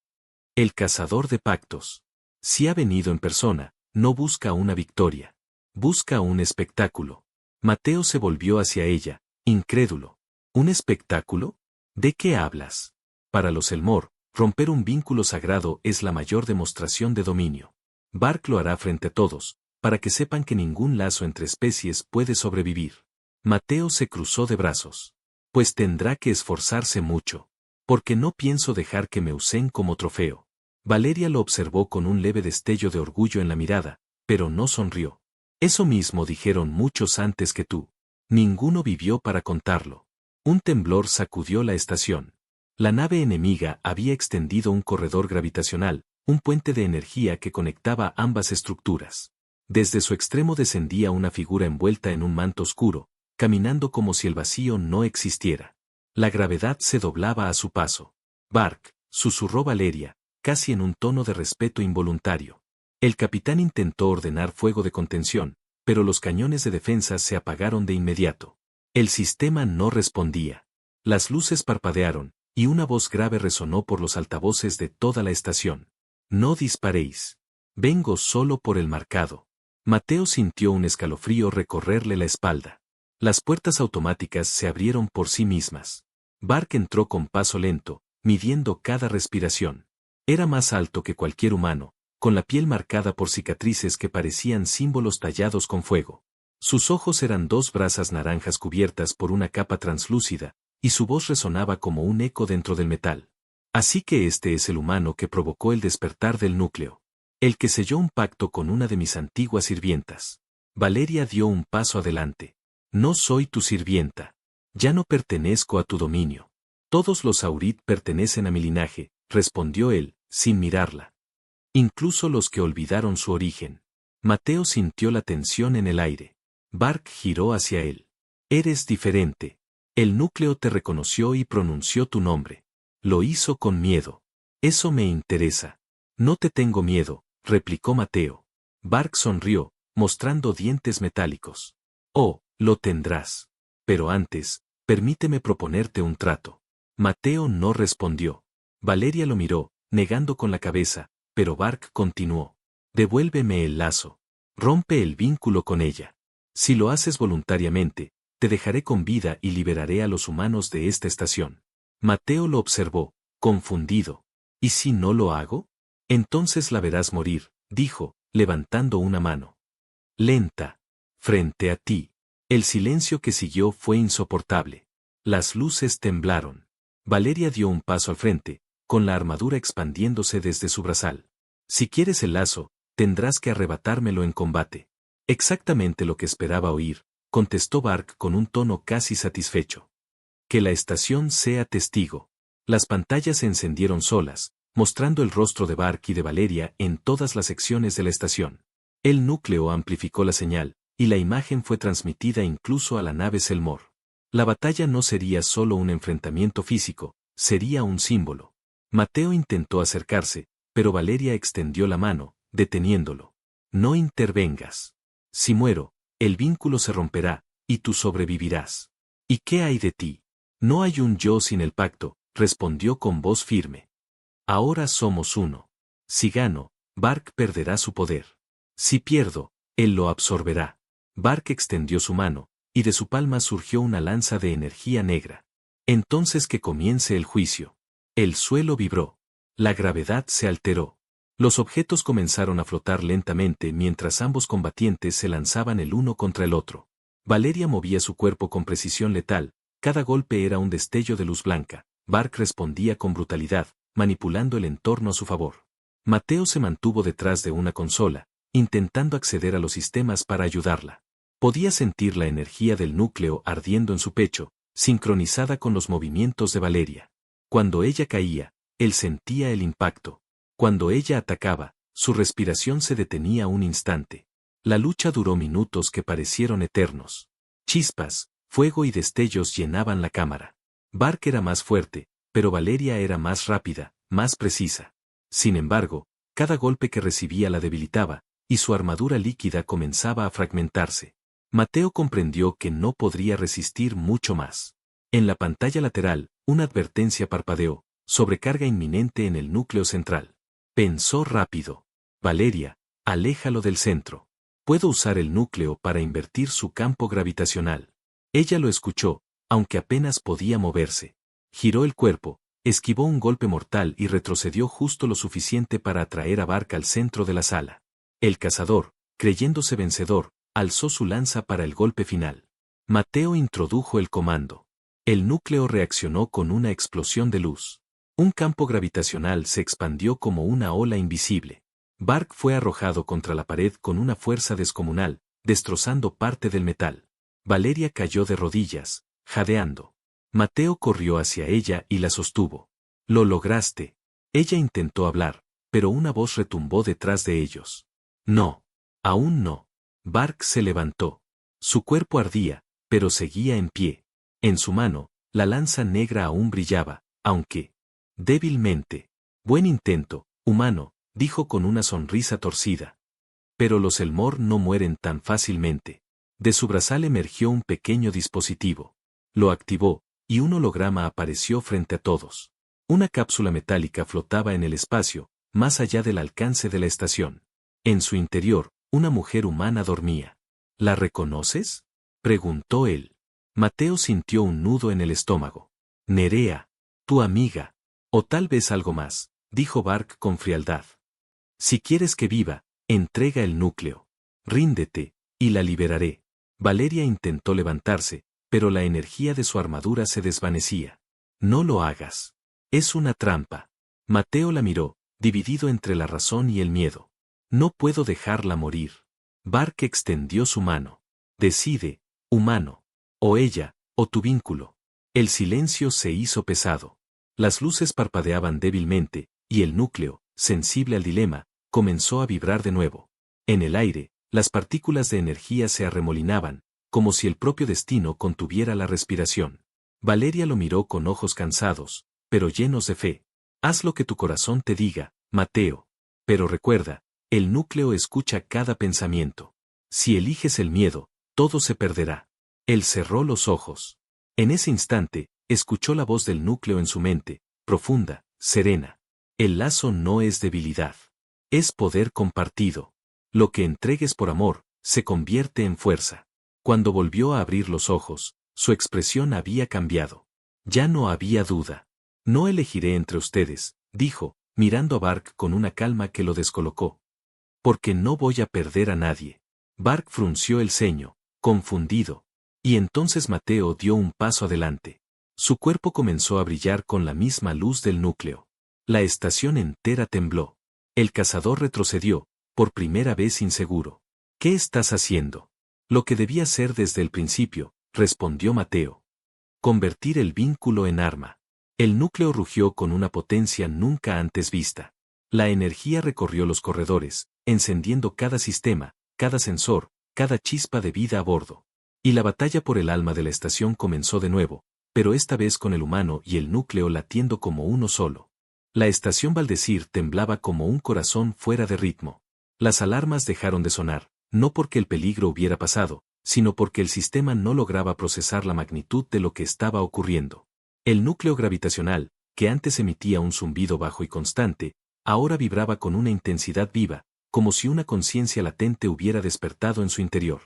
Speaker 1: El cazador de pactos. Si ha venido en persona, no busca una victoria. Busca un espectáculo. Mateo se volvió hacia ella, incrédulo. ¿Un espectáculo? ¿De qué hablas? Para los Elmore, romper un vínculo sagrado es la mayor demostración de dominio. Bark lo hará frente a todos, para que sepan que ningún lazo entre especies puede sobrevivir. Mateo se cruzó de brazos. Pues tendrá que esforzarse mucho. Porque no pienso dejar que me usen como trofeo. Valeria lo observó con un leve destello de orgullo en la mirada, pero no sonrió. Eso mismo dijeron muchos antes que tú. Ninguno vivió para contarlo. Un temblor sacudió la estación. La nave enemiga había extendido un corredor gravitacional, un puente de energía que conectaba ambas estructuras. Desde su extremo descendía una figura envuelta en un manto oscuro, caminando como si el vacío no existiera. La gravedad se doblaba a su paso. Bark, susurró Valeria, casi en un tono de respeto involuntario. El capitán intentó ordenar fuego de contención, pero los cañones de defensa se apagaron de inmediato. El sistema no respondía. Las luces parpadearon, y una voz grave resonó por los altavoces de toda la estación. No disparéis. Vengo solo por el marcado. Mateo sintió un escalofrío recorrerle la espalda. Las puertas automáticas se abrieron por sí mismas. Bark entró con paso lento, midiendo cada respiración. Era más alto que cualquier humano, con la piel marcada por cicatrices que parecían símbolos tallados con fuego. Sus ojos eran dos brasas naranjas cubiertas por una capa translúcida, y su voz resonaba como un eco dentro del metal. Así que este es el humano que provocó el despertar del núcleo. El que selló un pacto con una de mis antiguas sirvientas. Valeria dio un paso adelante. No soy tu sirvienta. Ya no pertenezco a tu dominio. Todos los Aurit pertenecen a mi linaje, respondió él, sin mirarla. Incluso los que olvidaron su origen. Mateo sintió la tensión en el aire. Bark giró hacia él. Eres diferente. El núcleo te reconoció y pronunció tu nombre. Lo hizo con miedo. Eso me interesa. No te tengo miedo, replicó Mateo. Bark sonrió, mostrando dientes metálicos. Oh, lo tendrás. Pero antes, permíteme proponerte un trato. Mateo no respondió. Valeria lo miró, negando con la cabeza, pero Bark continuó. Devuélveme el lazo. Rompe el vínculo con ella. Si lo haces voluntariamente, te dejaré con vida y liberaré a los humanos de esta estación. Mateo lo observó, confundido. ¿Y si no lo hago? Entonces la verás morir, dijo, levantando una mano. Lenta. Frente a ti. El silencio que siguió fue insoportable. Las luces temblaron. Valeria dio un paso al frente, con la armadura expandiéndose desde su brazal. Si quieres el lazo, tendrás que arrebatármelo en combate. Exactamente lo que esperaba oír, contestó Bark con un tono casi satisfecho. Que la estación sea testigo. Las pantallas se encendieron solas, mostrando el rostro de Bark y de Valeria en todas las secciones de la estación. El núcleo amplificó la señal, y la imagen fue transmitida incluso a la nave Selmor. La batalla no sería solo un enfrentamiento físico, sería un símbolo. Mateo intentó acercarse, pero Valeria extendió la mano, deteniéndolo. No intervengas. Si muero, el vínculo se romperá, y tú sobrevivirás. ¿Y qué hay de ti? No hay un yo sin el pacto, respondió con voz firme. Ahora somos uno. Si gano, Bark perderá su poder. Si pierdo, él lo absorberá. Bark extendió su mano, y de su palma surgió una lanza de energía negra. Entonces que comience el juicio. El suelo vibró. La gravedad se alteró. Los objetos comenzaron a flotar lentamente mientras ambos combatientes se lanzaban el uno contra el otro. Valeria movía su cuerpo con precisión letal, cada golpe era un destello de luz blanca. Bark respondía con brutalidad, manipulando el entorno a su favor. Mateo se mantuvo detrás de una consola, intentando acceder a los sistemas para ayudarla. Podía sentir la energía del núcleo ardiendo en su pecho, sincronizada con los movimientos de Valeria. Cuando ella caía, él sentía el impacto. Cuando ella atacaba, su respiración se detenía un instante. La lucha duró minutos que parecieron eternos. Chispas, fuego y destellos llenaban la cámara. Bark era más fuerte, pero Valeria era más rápida, más precisa. Sin embargo, cada golpe que recibía la debilitaba, y su armadura líquida comenzaba a fragmentarse. Mateo comprendió que no podría resistir mucho más. En la pantalla lateral, una advertencia parpadeó, sobrecarga inminente en el núcleo central. Pensó rápido. Valeria, aléjalo del centro. Puedo usar el núcleo para invertir su campo gravitacional. Ella lo escuchó, aunque apenas podía moverse. Giró el cuerpo, esquivó un golpe mortal y retrocedió justo lo suficiente para atraer a Bark al centro de la sala. El cazador, creyéndose vencedor, alzó su lanza para el golpe final. Mateo introdujo el comando. El núcleo reaccionó con una explosión de luz. Un campo gravitacional se expandió como una ola invisible. Bark fue arrojado contra la pared con una fuerza descomunal, destrozando parte del metal. Valeria cayó de rodillas, jadeando. Mateo corrió hacia ella y la sostuvo. «Lo lograste». Ella intentó hablar, pero una voz retumbó detrás de ellos. «No. Aún no». Bark se levantó. Su cuerpo ardía, pero seguía en pie. En su mano, la lanza negra aún brillaba, aunque débilmente. «Buen intento, humano», dijo con una sonrisa torcida. Pero los Elmore no mueren tan fácilmente. De su brazal emergió un pequeño dispositivo. Lo activó, y un holograma apareció frente a todos. Una cápsula metálica flotaba en el espacio, más allá del alcance de la estación. En su interior, una mujer humana dormía. «¿La reconoces?», preguntó él. Mateo sintió un nudo en el estómago. «Nerea, tu amiga. O tal vez algo más», dijo Bark con frialdad. «Si quieres que viva, entrega el núcleo. Ríndete, y la liberaré». Valeria intentó levantarse, pero la energía de su armadura se desvanecía. «No lo hagas. Es una trampa». Mateo la miró, dividido entre la razón y el miedo. «No puedo dejarla morir». Bark extendió su mano. «Decide, humano. O ella, o tu vínculo». El silencio se hizo pesado. Las luces parpadeaban débilmente, y el núcleo, sensible al dilema, comenzó a vibrar de nuevo. En el aire, las partículas de energía se arremolinaban, como si el propio destino contuviera la respiración. Valeria lo miró con ojos cansados, pero llenos de fe. «Haz lo que tu corazón te diga, Mateo. Pero recuerda, el núcleo escucha cada pensamiento. Si eliges el miedo, todo se perderá». Él cerró los ojos. En ese instante, escuchó la voz del núcleo en su mente, profunda, serena. «El lazo no es debilidad. Es poder compartido. Lo que entregues por amor, se convierte en fuerza». Cuando volvió a abrir los ojos, su expresión había cambiado. Ya no había duda. «No elegiré entre ustedes», dijo, mirando a Bark con una calma que lo descolocó. «Porque no voy a perder a nadie». Bark frunció el ceño, confundido. Y entonces Mateo dio un paso adelante. Su cuerpo comenzó a brillar con la misma luz del núcleo. La estación entera tembló. El cazador retrocedió, por primera vez inseguro. «¿Qué estás haciendo?». «Lo que debía ser desde el principio», respondió Mateo. «Convertir el vínculo en arma». El núcleo rugió con una potencia nunca antes vista. La energía recorrió los corredores, encendiendo cada sistema, cada sensor, cada chispa de vida a bordo. Y la batalla por el alma de la estación comenzó de nuevo, pero esta vez con el humano y el núcleo latiendo como uno solo. La estación Valdecir temblaba como un corazón fuera de ritmo. Las alarmas dejaron de sonar, no porque el peligro hubiera pasado, sino porque el sistema no lograba procesar la magnitud de lo que estaba ocurriendo. El núcleo gravitacional, que antes emitía un zumbido bajo y constante, ahora vibraba con una intensidad viva, como si una conciencia latente hubiera despertado en su interior.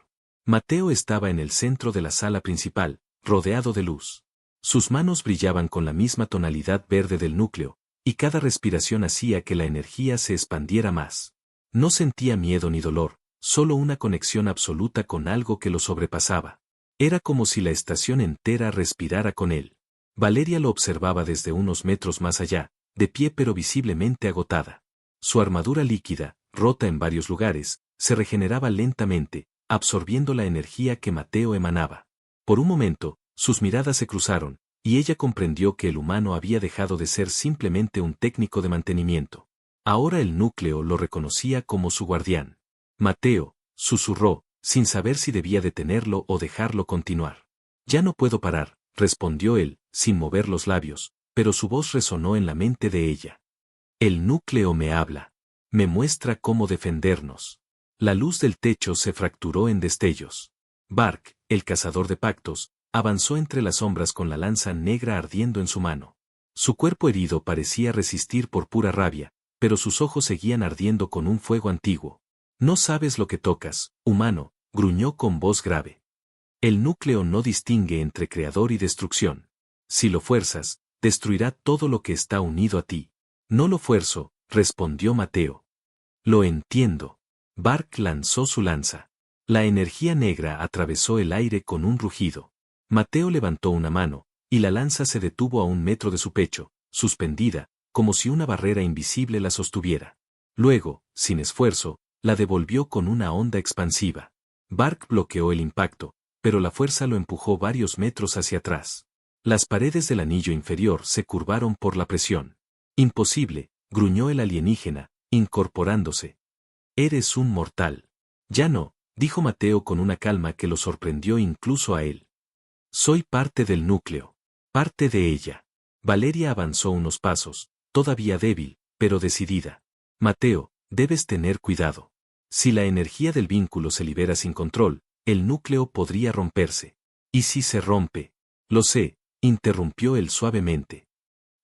Speaker 1: Mateo estaba en el centro de la sala principal, rodeado de luz. Sus manos brillaban con la misma tonalidad verde del núcleo, y cada respiración hacía que la energía se expandiera más. No sentía miedo ni dolor, solo una conexión absoluta con algo que lo sobrepasaba. Era como si la estación entera respirara con él. Valeria lo observaba desde unos metros más allá, de pie pero visiblemente agotada. Su armadura líquida, rota en varios lugares, se regeneraba lentamente, absorbiendo la energía que Mateo emanaba. Por un momento, sus miradas se cruzaron, y ella comprendió que el humano había dejado de ser simplemente un técnico de mantenimiento. Ahora el núcleo lo reconocía como su guardián. «Mateo», susurró, sin saber si debía detenerlo o dejarlo continuar. «Ya no puedo parar», respondió él, sin mover los labios, pero su voz resonó en la mente de ella. «El núcleo me habla. Me muestra cómo defendernos». La luz del techo se fracturó en destellos. Bark, el cazador de pactos, avanzó entre las sombras con la lanza negra ardiendo en su mano. Su cuerpo herido parecía resistir por pura rabia, pero sus ojos seguían ardiendo con un fuego antiguo. «No sabes lo que tocas, humano», gruñó con voz grave. «El núcleo no distingue entre creador y destrucción. Si lo fuerzas, destruirá todo lo que está unido a ti». «No lo fuerzo», respondió Mateo. «Lo entiendo». Bark lanzó su lanza. La energía negra atravesó el aire con un rugido. Mateo levantó una mano, y la lanza se detuvo a 1 metro de su pecho, suspendida, como si una barrera invisible la sostuviera. Luego, sin esfuerzo, la devolvió con una onda expansiva. Bark bloqueó el impacto, pero la fuerza lo empujó varios metros hacia atrás. Las paredes del anillo inferior se curvaron por la presión. Imposible, gruñó el alienígena, incorporándose. Eres un mortal. Ya no, dijo Mateo con una calma que lo sorprendió incluso a él. Soy parte del núcleo. Parte de ella. Valeria avanzó unos pasos, todavía débil, pero decidida. Mateo, debes tener cuidado. Si la energía del vínculo se libera sin control, el núcleo podría romperse. ¿Y si se rompe? Lo sé, interrumpió él suavemente.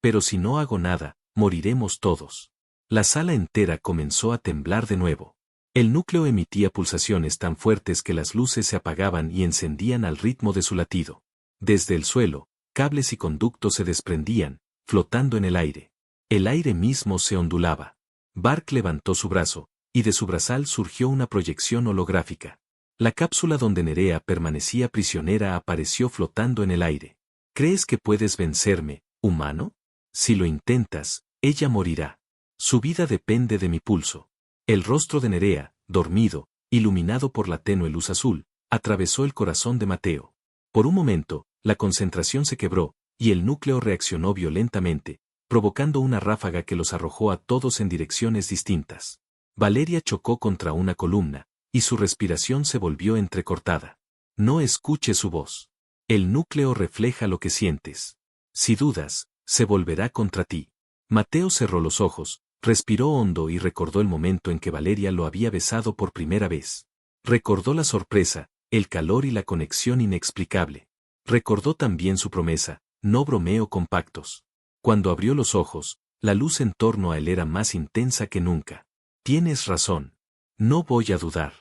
Speaker 1: Pero si no hago nada, moriremos todos. La sala entera comenzó a temblar de nuevo. El núcleo emitía pulsaciones tan fuertes que las luces se apagaban y encendían al ritmo de su latido. Desde el suelo, cables y conductos se desprendían, flotando en el aire. El aire mismo se ondulaba. Bark levantó su brazo, y de su brazal surgió una proyección holográfica. La cápsula donde Nerea permanecía prisionera apareció flotando en el aire. ¿Crees que puedes vencerme, humano? Si lo intentas, ella morirá. Su vida depende de mi pulso. El rostro de Nerea, dormido, iluminado por la tenue luz azul, atravesó el corazón de Mateo. Por un momento, la concentración se quebró, y el núcleo reaccionó violentamente, provocando una ráfaga que los arrojó a todos en direcciones distintas. Valeria chocó contra una columna, y su respiración se volvió entrecortada. No escuche su voz. El núcleo refleja lo que sientes. Si dudas, se volverá contra ti. Mateo cerró los ojos, respiró hondo y recordó el momento en que Valeria lo había besado por primera vez. Recordó la sorpresa, el calor y la conexión inexplicable. Recordó también su promesa, no bromeo con pactos. Cuando abrió los ojos, la luz en torno a él era más intensa que nunca. Tienes razón. No voy a dudar.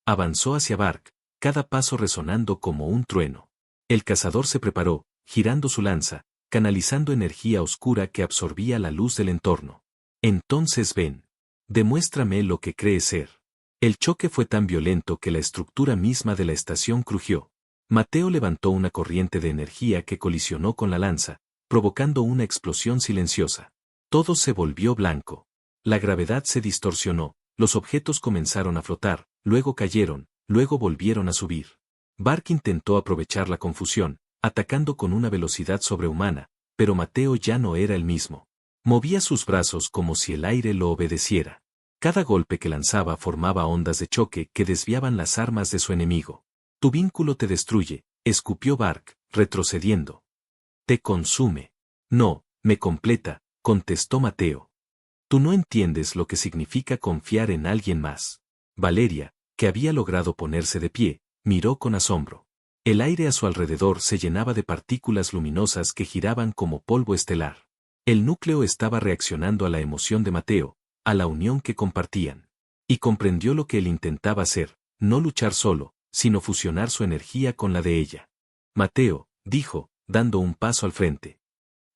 Speaker 1: Avanzó hacia Bark, cada paso resonando como un trueno. El cazador se preparó, girando su lanza, canalizando energía oscura que absorbía la luz del entorno. Entonces ven. Demuéstrame lo que crees ser. El choque fue tan violento que la estructura misma de la estación crujió. Mateo levantó una corriente de energía que colisionó con la lanza, provocando una explosión silenciosa. Todo se volvió blanco. La gravedad se distorsionó, los objetos comenzaron a flotar, luego cayeron, luego volvieron a subir. Bark intentó aprovechar la confusión, atacando con una velocidad sobrehumana, pero Mateo ya no era el mismo. Movía sus brazos como si el aire lo obedeciera. Cada golpe que lanzaba formaba ondas de choque que desviaban las armas de su enemigo. Tu vínculo te destruye, escupió Bark, retrocediendo. Te consume. No, me completa, contestó Mateo. Tú no entiendes lo que significa confiar en alguien más. Valeria, que había logrado ponerse de pie, miró con asombro. El aire a su alrededor se llenaba de partículas luminosas que giraban como polvo estelar. El núcleo estaba reaccionando a la emoción de Mateo, a la unión que compartían. Y comprendió lo que él intentaba hacer, no luchar solo, sino fusionar su energía con la de ella. Mateo, dijo, dando un paso al frente.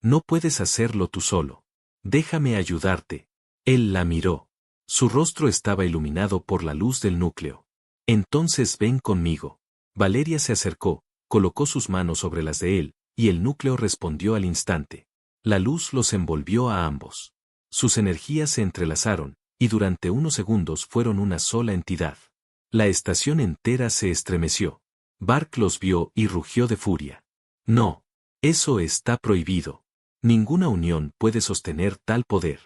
Speaker 1: No puedes hacerlo tú solo. Déjame ayudarte. Él la miró. Su rostro estaba iluminado por la luz del núcleo. Entonces ven conmigo. Valeria se acercó, colocó sus manos sobre las de él, y el núcleo respondió al instante. La luz los envolvió a ambos. Sus energías se entrelazaron, y durante unos segundos fueron una sola entidad. La estación entera se estremeció. Bark los vio y rugió de furia. No. Eso está prohibido. Ninguna unión puede sostener tal poder.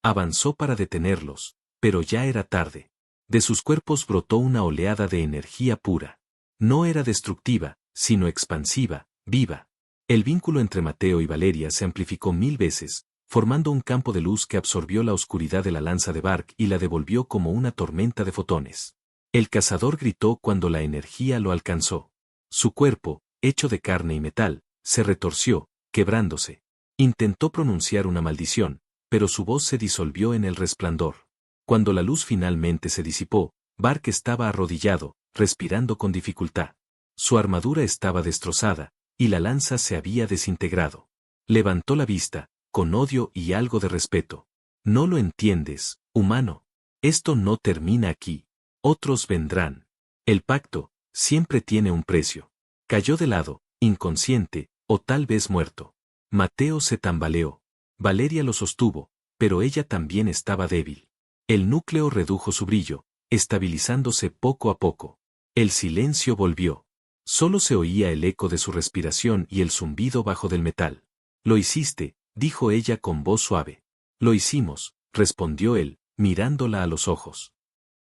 Speaker 1: Avanzó para detenerlos, pero ya era tarde. De sus cuerpos brotó una oleada de energía pura. No era destructiva, sino expansiva, viva. El vínculo entre Mateo y Valeria se amplificó 1000 veces, formando un campo de luz que absorbió la oscuridad de la lanza de Bark y la devolvió como una tormenta de fotones. El cazador gritó cuando la energía lo alcanzó. Su cuerpo, hecho de carne y metal, se retorció, quebrándose. Intentó pronunciar una maldición, pero su voz se disolvió en el resplandor. Cuando la luz finalmente se disipó, Bark estaba arrodillado, respirando con dificultad. Su armadura estaba destrozada, y la lanza se había desintegrado. Levantó la vista, con odio y algo de respeto. No lo entiendes, humano. Esto no termina aquí. Otros vendrán. El pacto, siempre tiene un precio. Cayó de lado, inconsciente, o tal vez muerto. Mateo se tambaleó. Valeria lo sostuvo, pero ella también estaba débil. El núcleo redujo su brillo, estabilizándose poco a poco. El silencio volvió. Solo se oía el eco de su respiración y el zumbido bajo del metal. Lo hiciste, dijo ella con voz suave. Lo hicimos, respondió él, mirándola a los ojos.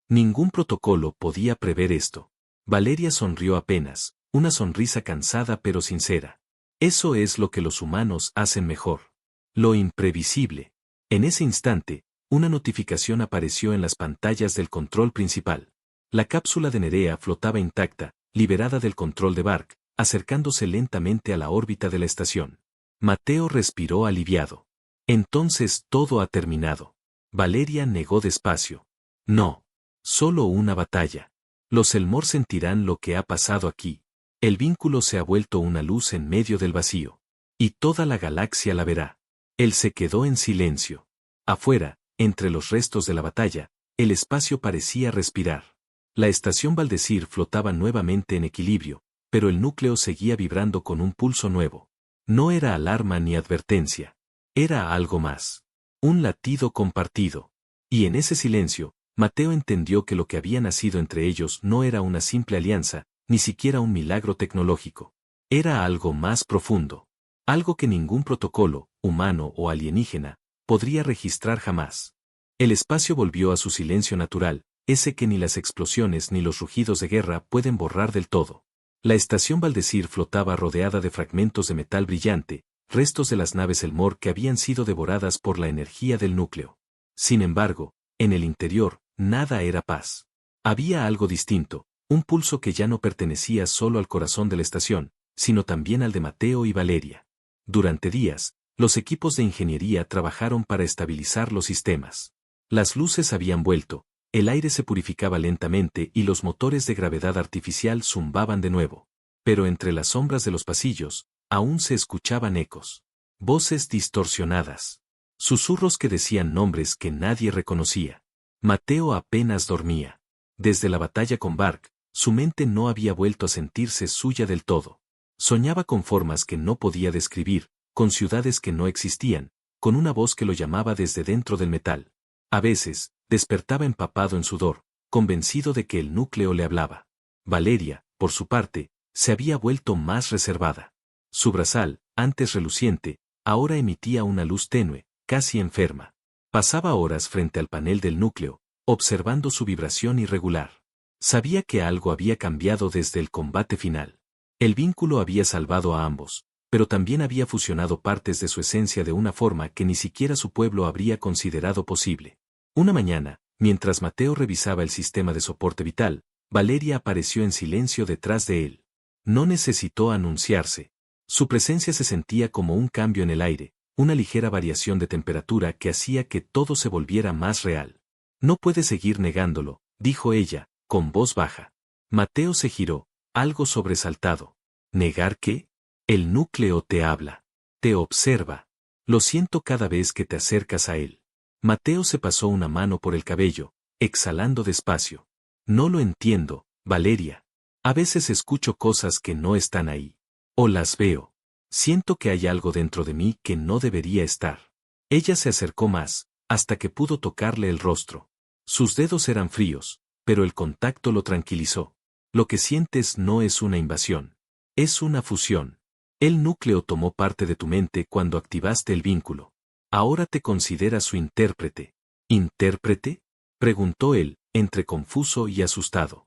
Speaker 1: Ningún protocolo podía prever esto. Valeria sonrió apenas, una sonrisa cansada pero sincera. Eso es lo que los humanos hacen mejor. Lo imprevisible. En ese instante, una notificación apareció en las pantallas del control principal. La cápsula de Nerea flotaba intacta, liberada del control de Bark, acercándose lentamente a la órbita de la estación. Mateo respiró aliviado. Entonces todo ha terminado. Valeria negó despacio. No. Solo una batalla. Los Elmore sentirán lo que ha pasado aquí. El vínculo se ha vuelto una luz en medio del vacío. Y toda la galaxia la verá. Él se quedó en silencio. Afuera, entre los restos de la batalla, el espacio parecía respirar. La estación Valdecir flotaba nuevamente en equilibrio, pero el núcleo seguía vibrando con un pulso nuevo. No era alarma ni advertencia. Era algo más. Un latido compartido. Y en ese silencio, Mateo entendió que lo que había nacido entre ellos no era una simple alianza, ni siquiera un milagro tecnológico. Era algo más profundo. Algo que ningún protocolo, humano o alienígena, podría registrar jamás. El espacio volvió a su silencio natural, ese que ni las explosiones ni los rugidos de guerra pueden borrar del todo. La estación Valdecir flotaba rodeada de fragmentos de metal brillante, restos de las naves Elmore que habían sido devoradas por la energía del núcleo. Sin embargo, en el interior, nada era paz. Había algo distinto, un pulso que ya no pertenecía solo al corazón de la estación, sino también al de Mateo y Valeria. Durante días, los equipos de ingeniería trabajaron para estabilizar los sistemas. Las luces habían vuelto, el aire se purificaba lentamente y los motores de gravedad artificial zumbaban de nuevo. Pero entre las sombras de los pasillos, aún se escuchaban ecos. Voces distorsionadas. Susurros que decían nombres que nadie reconocía. Mateo apenas dormía. Desde la batalla con Bark, su mente no había vuelto a sentirse suya del todo. Soñaba con formas que no podía describir, con ciudades que no existían, con una voz que lo llamaba desde dentro del metal. A veces, despertaba empapado en sudor, convencido de que el núcleo le hablaba. Valeria, por su parte, se había vuelto más reservada. Su brazal, antes reluciente, ahora emitía una luz tenue, casi enferma. Pasaba horas frente al panel del núcleo, observando su vibración irregular. Sabía que algo había cambiado desde el combate final. El vínculo había salvado a ambos, pero también había fusionado partes de su esencia de una forma que ni siquiera su pueblo habría considerado posible. Una mañana, mientras Mateo revisaba el sistema de soporte vital, Valeria apareció en silencio detrás de él. No necesitó anunciarse. Su presencia se sentía como un cambio en el aire, una ligera variación de temperatura que hacía que todo se volviera más real. No puedes seguir negándolo, dijo ella, con voz baja. Mateo se giró, algo sobresaltado. ¿Negar qué? El núcleo te habla. Te observa. Lo siento cada vez que te acercas a él. Mateo se pasó una mano por el cabello, exhalando despacio. No lo entiendo, Valeria. A veces escucho cosas que no están ahí. O las veo. Siento que hay algo dentro de mí que no debería estar. Ella se acercó más, hasta que pudo tocarle el rostro. Sus dedos eran fríos, pero el contacto lo tranquilizó. Lo que sientes no es una invasión. Es una fusión. El núcleo tomó parte de tu mente cuando activaste el vínculo. Ahora te consideras su intérprete. ¿Intérprete? Preguntó él, entre confuso y asustado.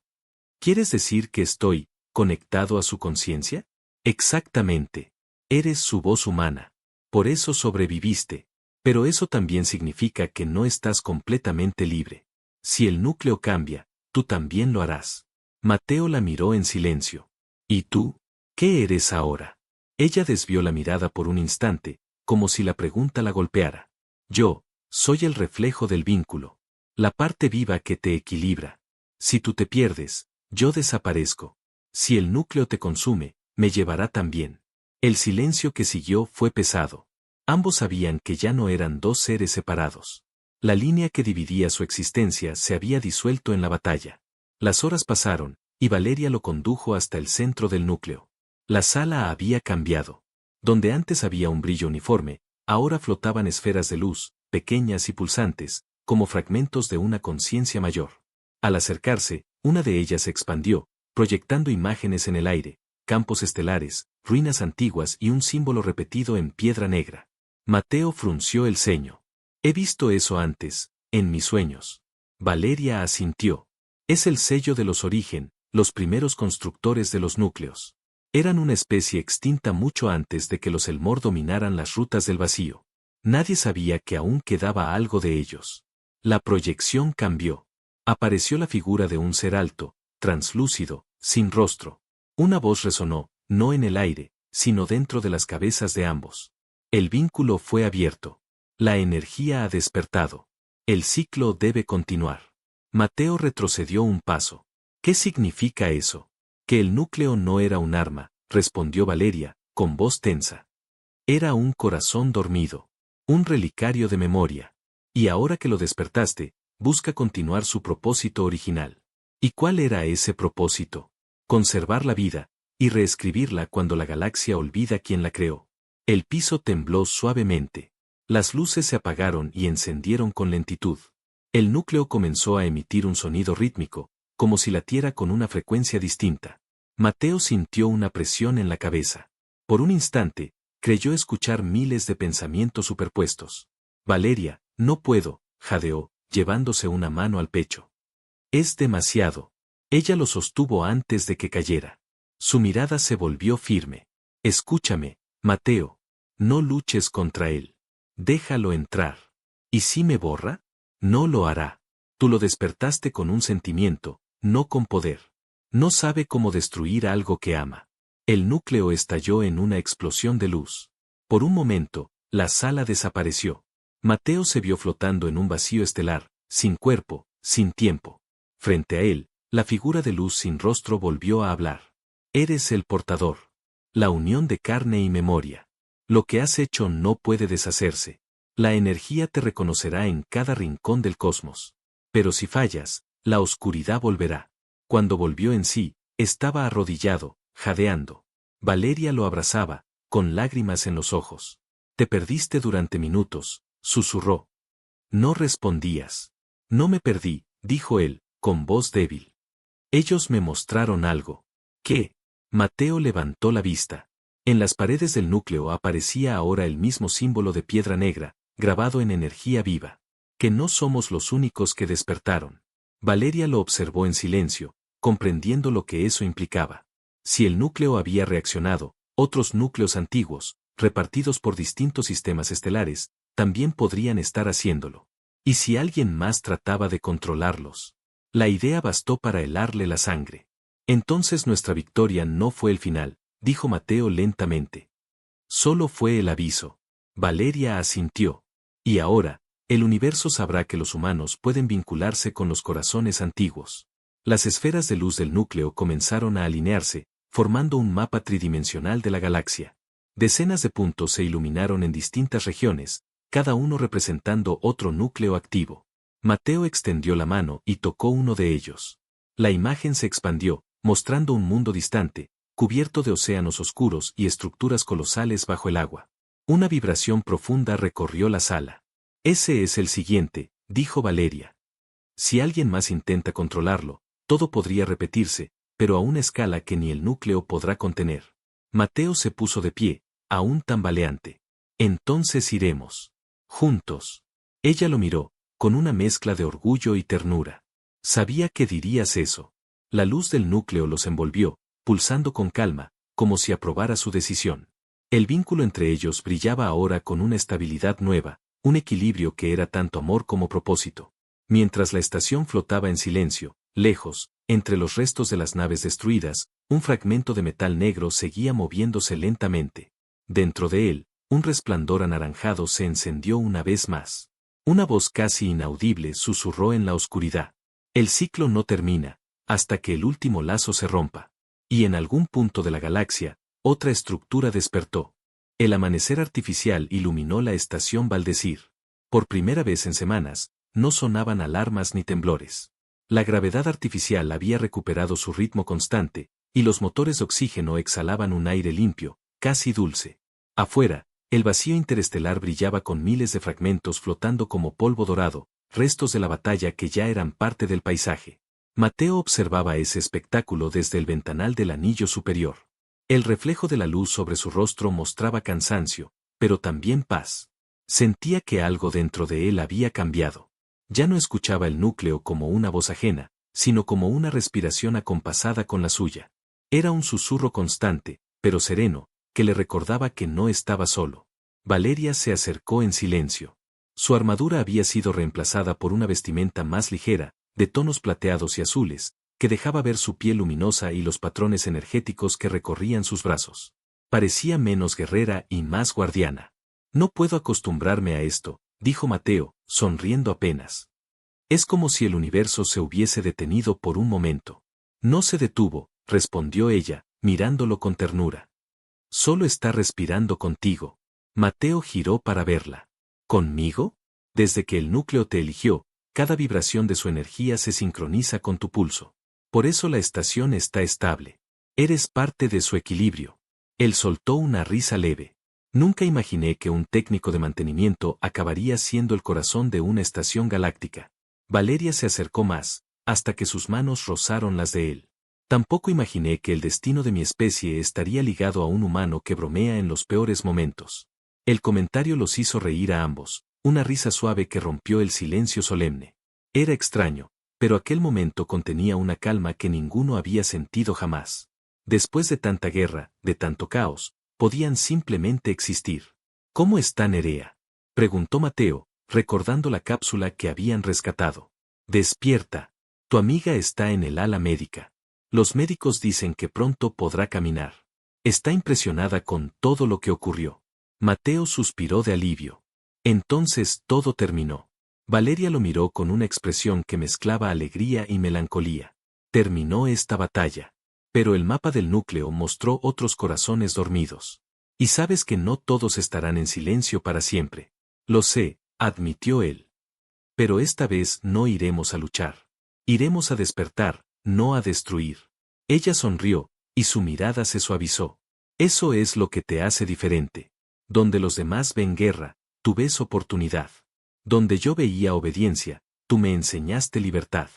Speaker 1: ¿Quieres decir que estoy conectado a su conciencia? Exactamente. Eres su voz humana. Por eso sobreviviste. Pero eso también significa que no estás completamente libre. Si el núcleo cambia, tú también lo harás. Mateo la miró en silencio. ¿Y tú? ¿Qué eres ahora? Ella desvió la mirada por un instante, como si la pregunta la golpeara. Yo, soy el reflejo del vínculo. La parte viva que te equilibra. Si tú te pierdes, yo desaparezco. Si el núcleo te consume, me llevará también. El silencio que siguió fue pesado. Ambos sabían que ya no eran dos seres separados. La línea que dividía su existencia se había disuelto en la batalla. Las horas pasaron, y Valeria lo condujo hasta el centro del núcleo. La sala había cambiado. Donde antes había un brillo uniforme, ahora flotaban esferas de luz, pequeñas y pulsantes, como fragmentos de una conciencia mayor. Al acercarse, una de ellas se expandió, proyectando imágenes en el aire, campos estelares, ruinas antiguas y un símbolo repetido en piedra negra. Mateo frunció el ceño. He visto eso antes, en mis sueños. Valeria asintió. Es el sello de los Origen, los primeros constructores de los núcleos. Eran una especie extinta mucho antes de que los Elmore dominaran las rutas del vacío. Nadie sabía que aún quedaba algo de ellos. La proyección cambió. Apareció la figura de un ser alto, translúcido, sin rostro. Una voz resonó, no en el aire, sino dentro de las cabezas de ambos. El vínculo fue abierto. La energía ha despertado. El ciclo debe continuar. Mateo retrocedió un paso. ¿Qué significa eso? Que el núcleo no era un arma, respondió Valeria, con voz tensa. Era un corazón dormido. Un relicario de memoria. Y ahora que lo despertaste, busca continuar su propósito original. ¿Y cuál era ese propósito? Conservar la vida, y reescribirla cuando la galaxia olvida quién la creó. El piso tembló suavemente. Las luces se apagaron y encendieron con lentitud. El núcleo comenzó a emitir un sonido rítmico, como si latiera con una frecuencia distinta. Mateo sintió una presión en la cabeza. Por un instante, creyó escuchar miles de pensamientos superpuestos. Valeria, no puedo, jadeó, llevándose una mano al pecho. Es demasiado. Ella lo sostuvo antes de que cayera. Su mirada se volvió firme. Escúchame, Mateo. No luches contra él. Déjalo entrar. ¿Y si me borra? No lo hará. Tú lo despertaste con un sentimiento, no con poder. No sabe cómo destruir algo que ama. El núcleo estalló en una explosión de luz. Por un momento, la sala desapareció. Mateo se vio flotando en un vacío estelar, sin cuerpo, sin tiempo. Frente a él, la figura de luz sin rostro volvió a hablar. Eres el portador. La unión de carne y memoria. Lo que has hecho no puede deshacerse. La energía te reconocerá en cada rincón del cosmos. Pero si fallas, la oscuridad volverá. Cuando volvió en sí, estaba arrodillado, jadeando. Valeria lo abrazaba, con lágrimas en los ojos. Te perdiste durante minutos, susurró. No respondías. No me perdí, dijo él, con voz débil. Ellos me mostraron algo. ¿Qué? Mateo levantó la vista. En las paredes del núcleo aparecía ahora el mismo símbolo de piedra negra, grabado en energía viva. Que no somos los únicos que despertaron. Valeria lo observó en silencio, comprendiendo lo que eso implicaba. Si el núcleo había reaccionado, otros núcleos antiguos, repartidos por distintos sistemas estelares, también podrían estar haciéndolo. ¿Y si alguien más trataba de controlarlos? La idea bastó para helarle la sangre. Entonces nuestra victoria no fue el final, dijo Mateo lentamente. Solo fue el aviso. Valeria asintió. Y ahora, el universo sabrá que los humanos pueden vincularse con los corazones antiguos. Las esferas de luz del núcleo comenzaron a alinearse, formando un mapa tridimensional de la galaxia. Decenas de puntos se iluminaron en distintas regiones, cada uno representando otro núcleo activo. Mateo extendió la mano y tocó uno de ellos. La imagen se expandió, mostrando un mundo distante, cubierto de océanos oscuros y estructuras colosales bajo el agua. Una vibración profunda recorrió la sala. Ese es el siguiente, dijo Valeria. Si alguien más intenta controlarlo, todo podría repetirse, pero a una escala que ni el núcleo podrá contener. Mateo se puso de pie, aún tambaleante. Entonces iremos. Juntos. Ella lo miró, con una mezcla de orgullo y ternura. Sabía que dirías eso. La luz del núcleo los envolvió, pulsando con calma, como si aprobara su decisión. El vínculo entre ellos brillaba ahora con una estabilidad nueva, un equilibrio que era tanto amor como propósito. Mientras la estación flotaba en silencio, lejos, entre los restos de las naves destruidas, un fragmento de metal negro seguía moviéndose lentamente. Dentro de él, un resplandor anaranjado se encendió una vez más. Una voz casi inaudible susurró en la oscuridad. El ciclo no termina, hasta que el último lazo se rompa. Y en algún punto de la galaxia, otra estructura despertó. El amanecer artificial iluminó la estación Valdecir. Por primera vez en semanas, no sonaban alarmas ni temblores. La gravedad artificial había recuperado su ritmo constante, y los motores de oxígeno exhalaban un aire limpio, casi dulce. Afuera, el vacío interestelar brillaba con miles de fragmentos flotando como polvo dorado, restos de la batalla que ya eran parte del paisaje. Mateo observaba ese espectáculo desde el ventanal del anillo superior. El reflejo de la luz sobre su rostro mostraba cansancio, pero también paz. Sentía que algo dentro de él había cambiado. Ya no escuchaba el núcleo como una voz ajena, sino como una respiración acompasada con la suya. Era un susurro constante, pero sereno, que le recordaba que no estaba solo. Valeria se acercó en silencio. Su armadura había sido reemplazada por una vestimenta más ligera, de tonos plateados y azules, que dejaba ver su piel luminosa y los patrones energéticos que recorrían sus brazos. Parecía menos guerrera y más guardiana. No puedo acostumbrarme a esto, dijo Mateo, sonriendo apenas. Es como si el universo se hubiese detenido por un momento. No se detuvo, respondió ella, mirándolo con ternura. Solo está respirando contigo. Mateo giró para verla. ¿Conmigo? Desde que el núcleo te eligió, cada vibración de su energía se sincroniza con tu pulso. Por eso la estación está estable. Eres parte de su equilibrio. Él soltó una risa leve. Nunca imaginé que un técnico de mantenimiento acabaría siendo el corazón de una estación galáctica. Valeria se acercó más, hasta que sus manos rozaron las de él. Tampoco imaginé que el destino de mi especie estaría ligado a un humano que bromea en los peores momentos. El comentario los hizo reír a ambos, una risa suave que rompió el silencio solemne. Era extraño, pero aquel momento contenía una calma que ninguno había sentido jamás. Después de tanta guerra, de tanto caos, podían simplemente existir. ¿Cómo está Nerea?, preguntó Mateo, recordando la cápsula que habían rescatado. Despierta. Tu amiga está en el ala médica. Los médicos dicen que pronto podrá caminar. Está impresionada con todo lo que ocurrió. Mateo suspiró de alivio. Entonces todo terminó. Valeria lo miró con una expresión que mezclaba alegría y melancolía. Terminó esta batalla. Pero el mapa del núcleo mostró otros corazones dormidos. Y sabes que no todos estarán en silencio para siempre. Lo sé, admitió él. Pero esta vez no iremos a luchar. Iremos a despertar, no a destruir. Ella sonrió, y su mirada se suavizó. Eso es lo que te hace diferente. Donde los demás ven guerra, tú ves oportunidad. Donde yo veía obediencia, tú me enseñaste libertad.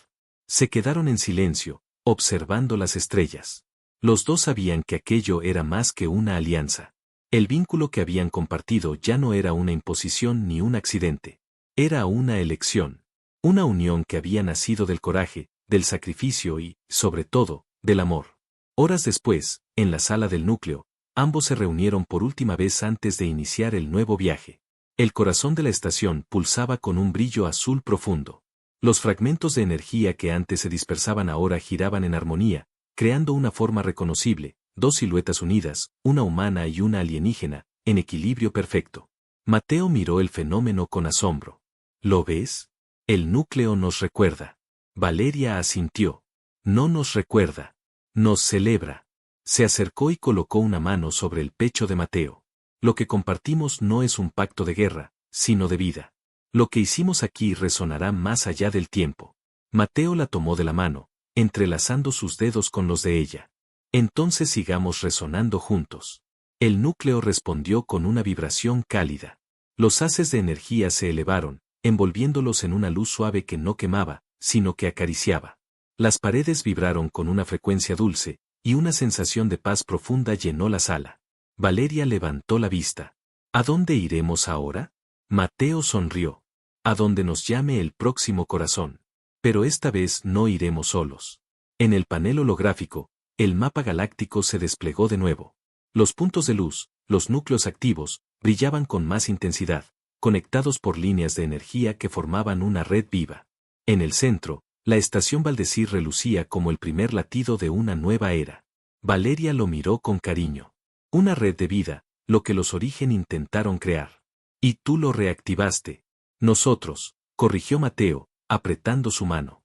Speaker 1: Se quedaron en silencio, observando las estrellas. Los dos sabían que aquello era más que una alianza. El vínculo que habían compartido ya no era una imposición ni un accidente. Era una elección. Una unión que había nacido del coraje, del sacrificio y, sobre todo, del amor. Horas después, en la sala del núcleo, ambos se reunieron por última vez antes de iniciar el nuevo viaje. El corazón de la estación pulsaba con un brillo azul profundo. Los fragmentos de energía que antes se dispersaban ahora giraban en armonía, creando una forma reconocible, dos siluetas unidas, una humana y una alienígena, en equilibrio perfecto. Mateo miró el fenómeno con asombro. ¿Lo ves? El núcleo nos recuerda. Valeria asintió. No nos recuerda. Nos celebra. Se acercó y colocó una mano sobre el pecho de Mateo. Lo que compartimos no es un pacto de guerra, sino de vida. Lo que hicimos aquí resonará más allá del tiempo. Mateo la tomó de la mano, entrelazando sus dedos con los de ella. Entonces sigamos resonando juntos. El núcleo respondió con una vibración cálida. Los haces de energía se elevaron, envolviéndolos en una luz suave que no quemaba, sino que acariciaba. Las paredes vibraron con una frecuencia dulce, y una sensación de paz profunda llenó la sala. Valeria levantó la vista. ¿A dónde iremos ahora? Mateo sonrió. A donde nos llame el próximo corazón. Pero esta vez no iremos solos. En el panel holográfico, el mapa galáctico se desplegó de nuevo. Los puntos de luz, los núcleos activos, brillaban con más intensidad, conectados por líneas de energía que formaban una red viva. En el centro, la estación Valdecir relucía como el primer latido de una nueva era. Valeria lo miró con cariño. Una red de vida, lo que los Origen intentaron crear. Y tú lo reactivaste. Nosotros, corrigió Mateo, apretando su mano.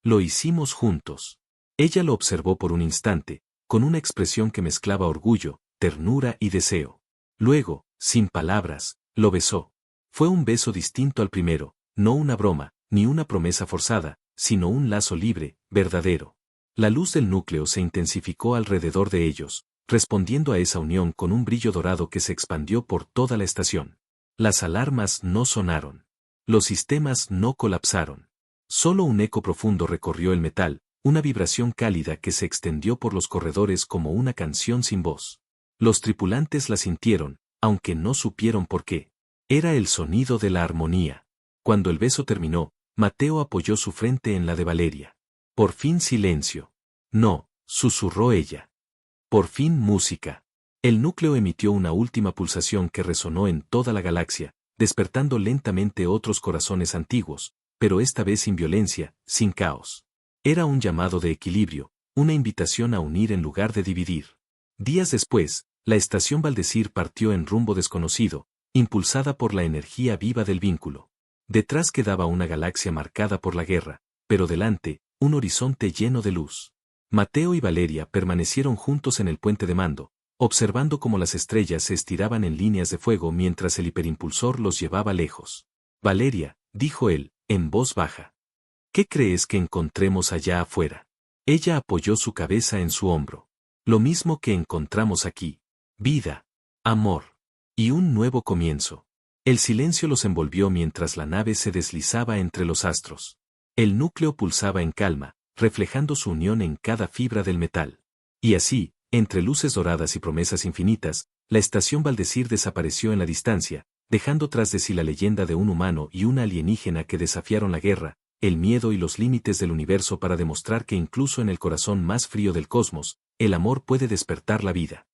Speaker 1: Lo hicimos juntos. Ella lo observó por un instante, con una expresión que mezclaba orgullo, ternura y deseo. Luego, sin palabras, lo besó. Fue un beso distinto al primero, no una broma, ni una promesa forzada, sino un lazo libre, verdadero. La luz del núcleo se intensificó alrededor de ellos, respondiendo a esa unión con un brillo dorado que se expandió por toda la estación. Las alarmas no sonaron. Los sistemas no colapsaron. Solo un eco profundo recorrió el metal, una vibración cálida que se extendió por los corredores como una canción sin voz. Los tripulantes la sintieron, aunque no supieron por qué. Era el sonido de la armonía. Cuando el beso terminó, Mateo apoyó su frente en la de Valeria. Por fin silencio. No, susurró ella. Por fin música. El núcleo emitió una última pulsación que resonó en toda la galaxia, despertando lentamente otros corazones antiguos, pero esta vez sin violencia, sin caos. Era un llamado de equilibrio, una invitación a unir en lugar de dividir. Días después, la estación Valdecir partió en rumbo desconocido, impulsada por la energía viva del vínculo. Detrás quedaba una galaxia marcada por la guerra, pero delante, un horizonte lleno de luz. Mateo y Valeria permanecieron juntos en el puente de mando, observando cómo las estrellas se estiraban en líneas de fuego mientras el hiperimpulsor los llevaba lejos. Valeria, dijo él, en voz baja. ¿Qué crees que encontremos allá afuera? Ella apoyó su cabeza en su hombro. Lo mismo que encontramos aquí. Vida, amor. Y un nuevo comienzo. El silencio los envolvió mientras la nave se deslizaba entre los astros. El núcleo pulsaba en calma, reflejando su unión en cada fibra del metal. Y así, entre luces doradas y promesas infinitas, la estación Valdecir desapareció en la distancia, dejando tras de sí la leyenda de un humano y una alienígena que desafiaron la guerra, el miedo y los límites del universo para demostrar que incluso en el corazón más frío del cosmos, el amor puede despertar la vida.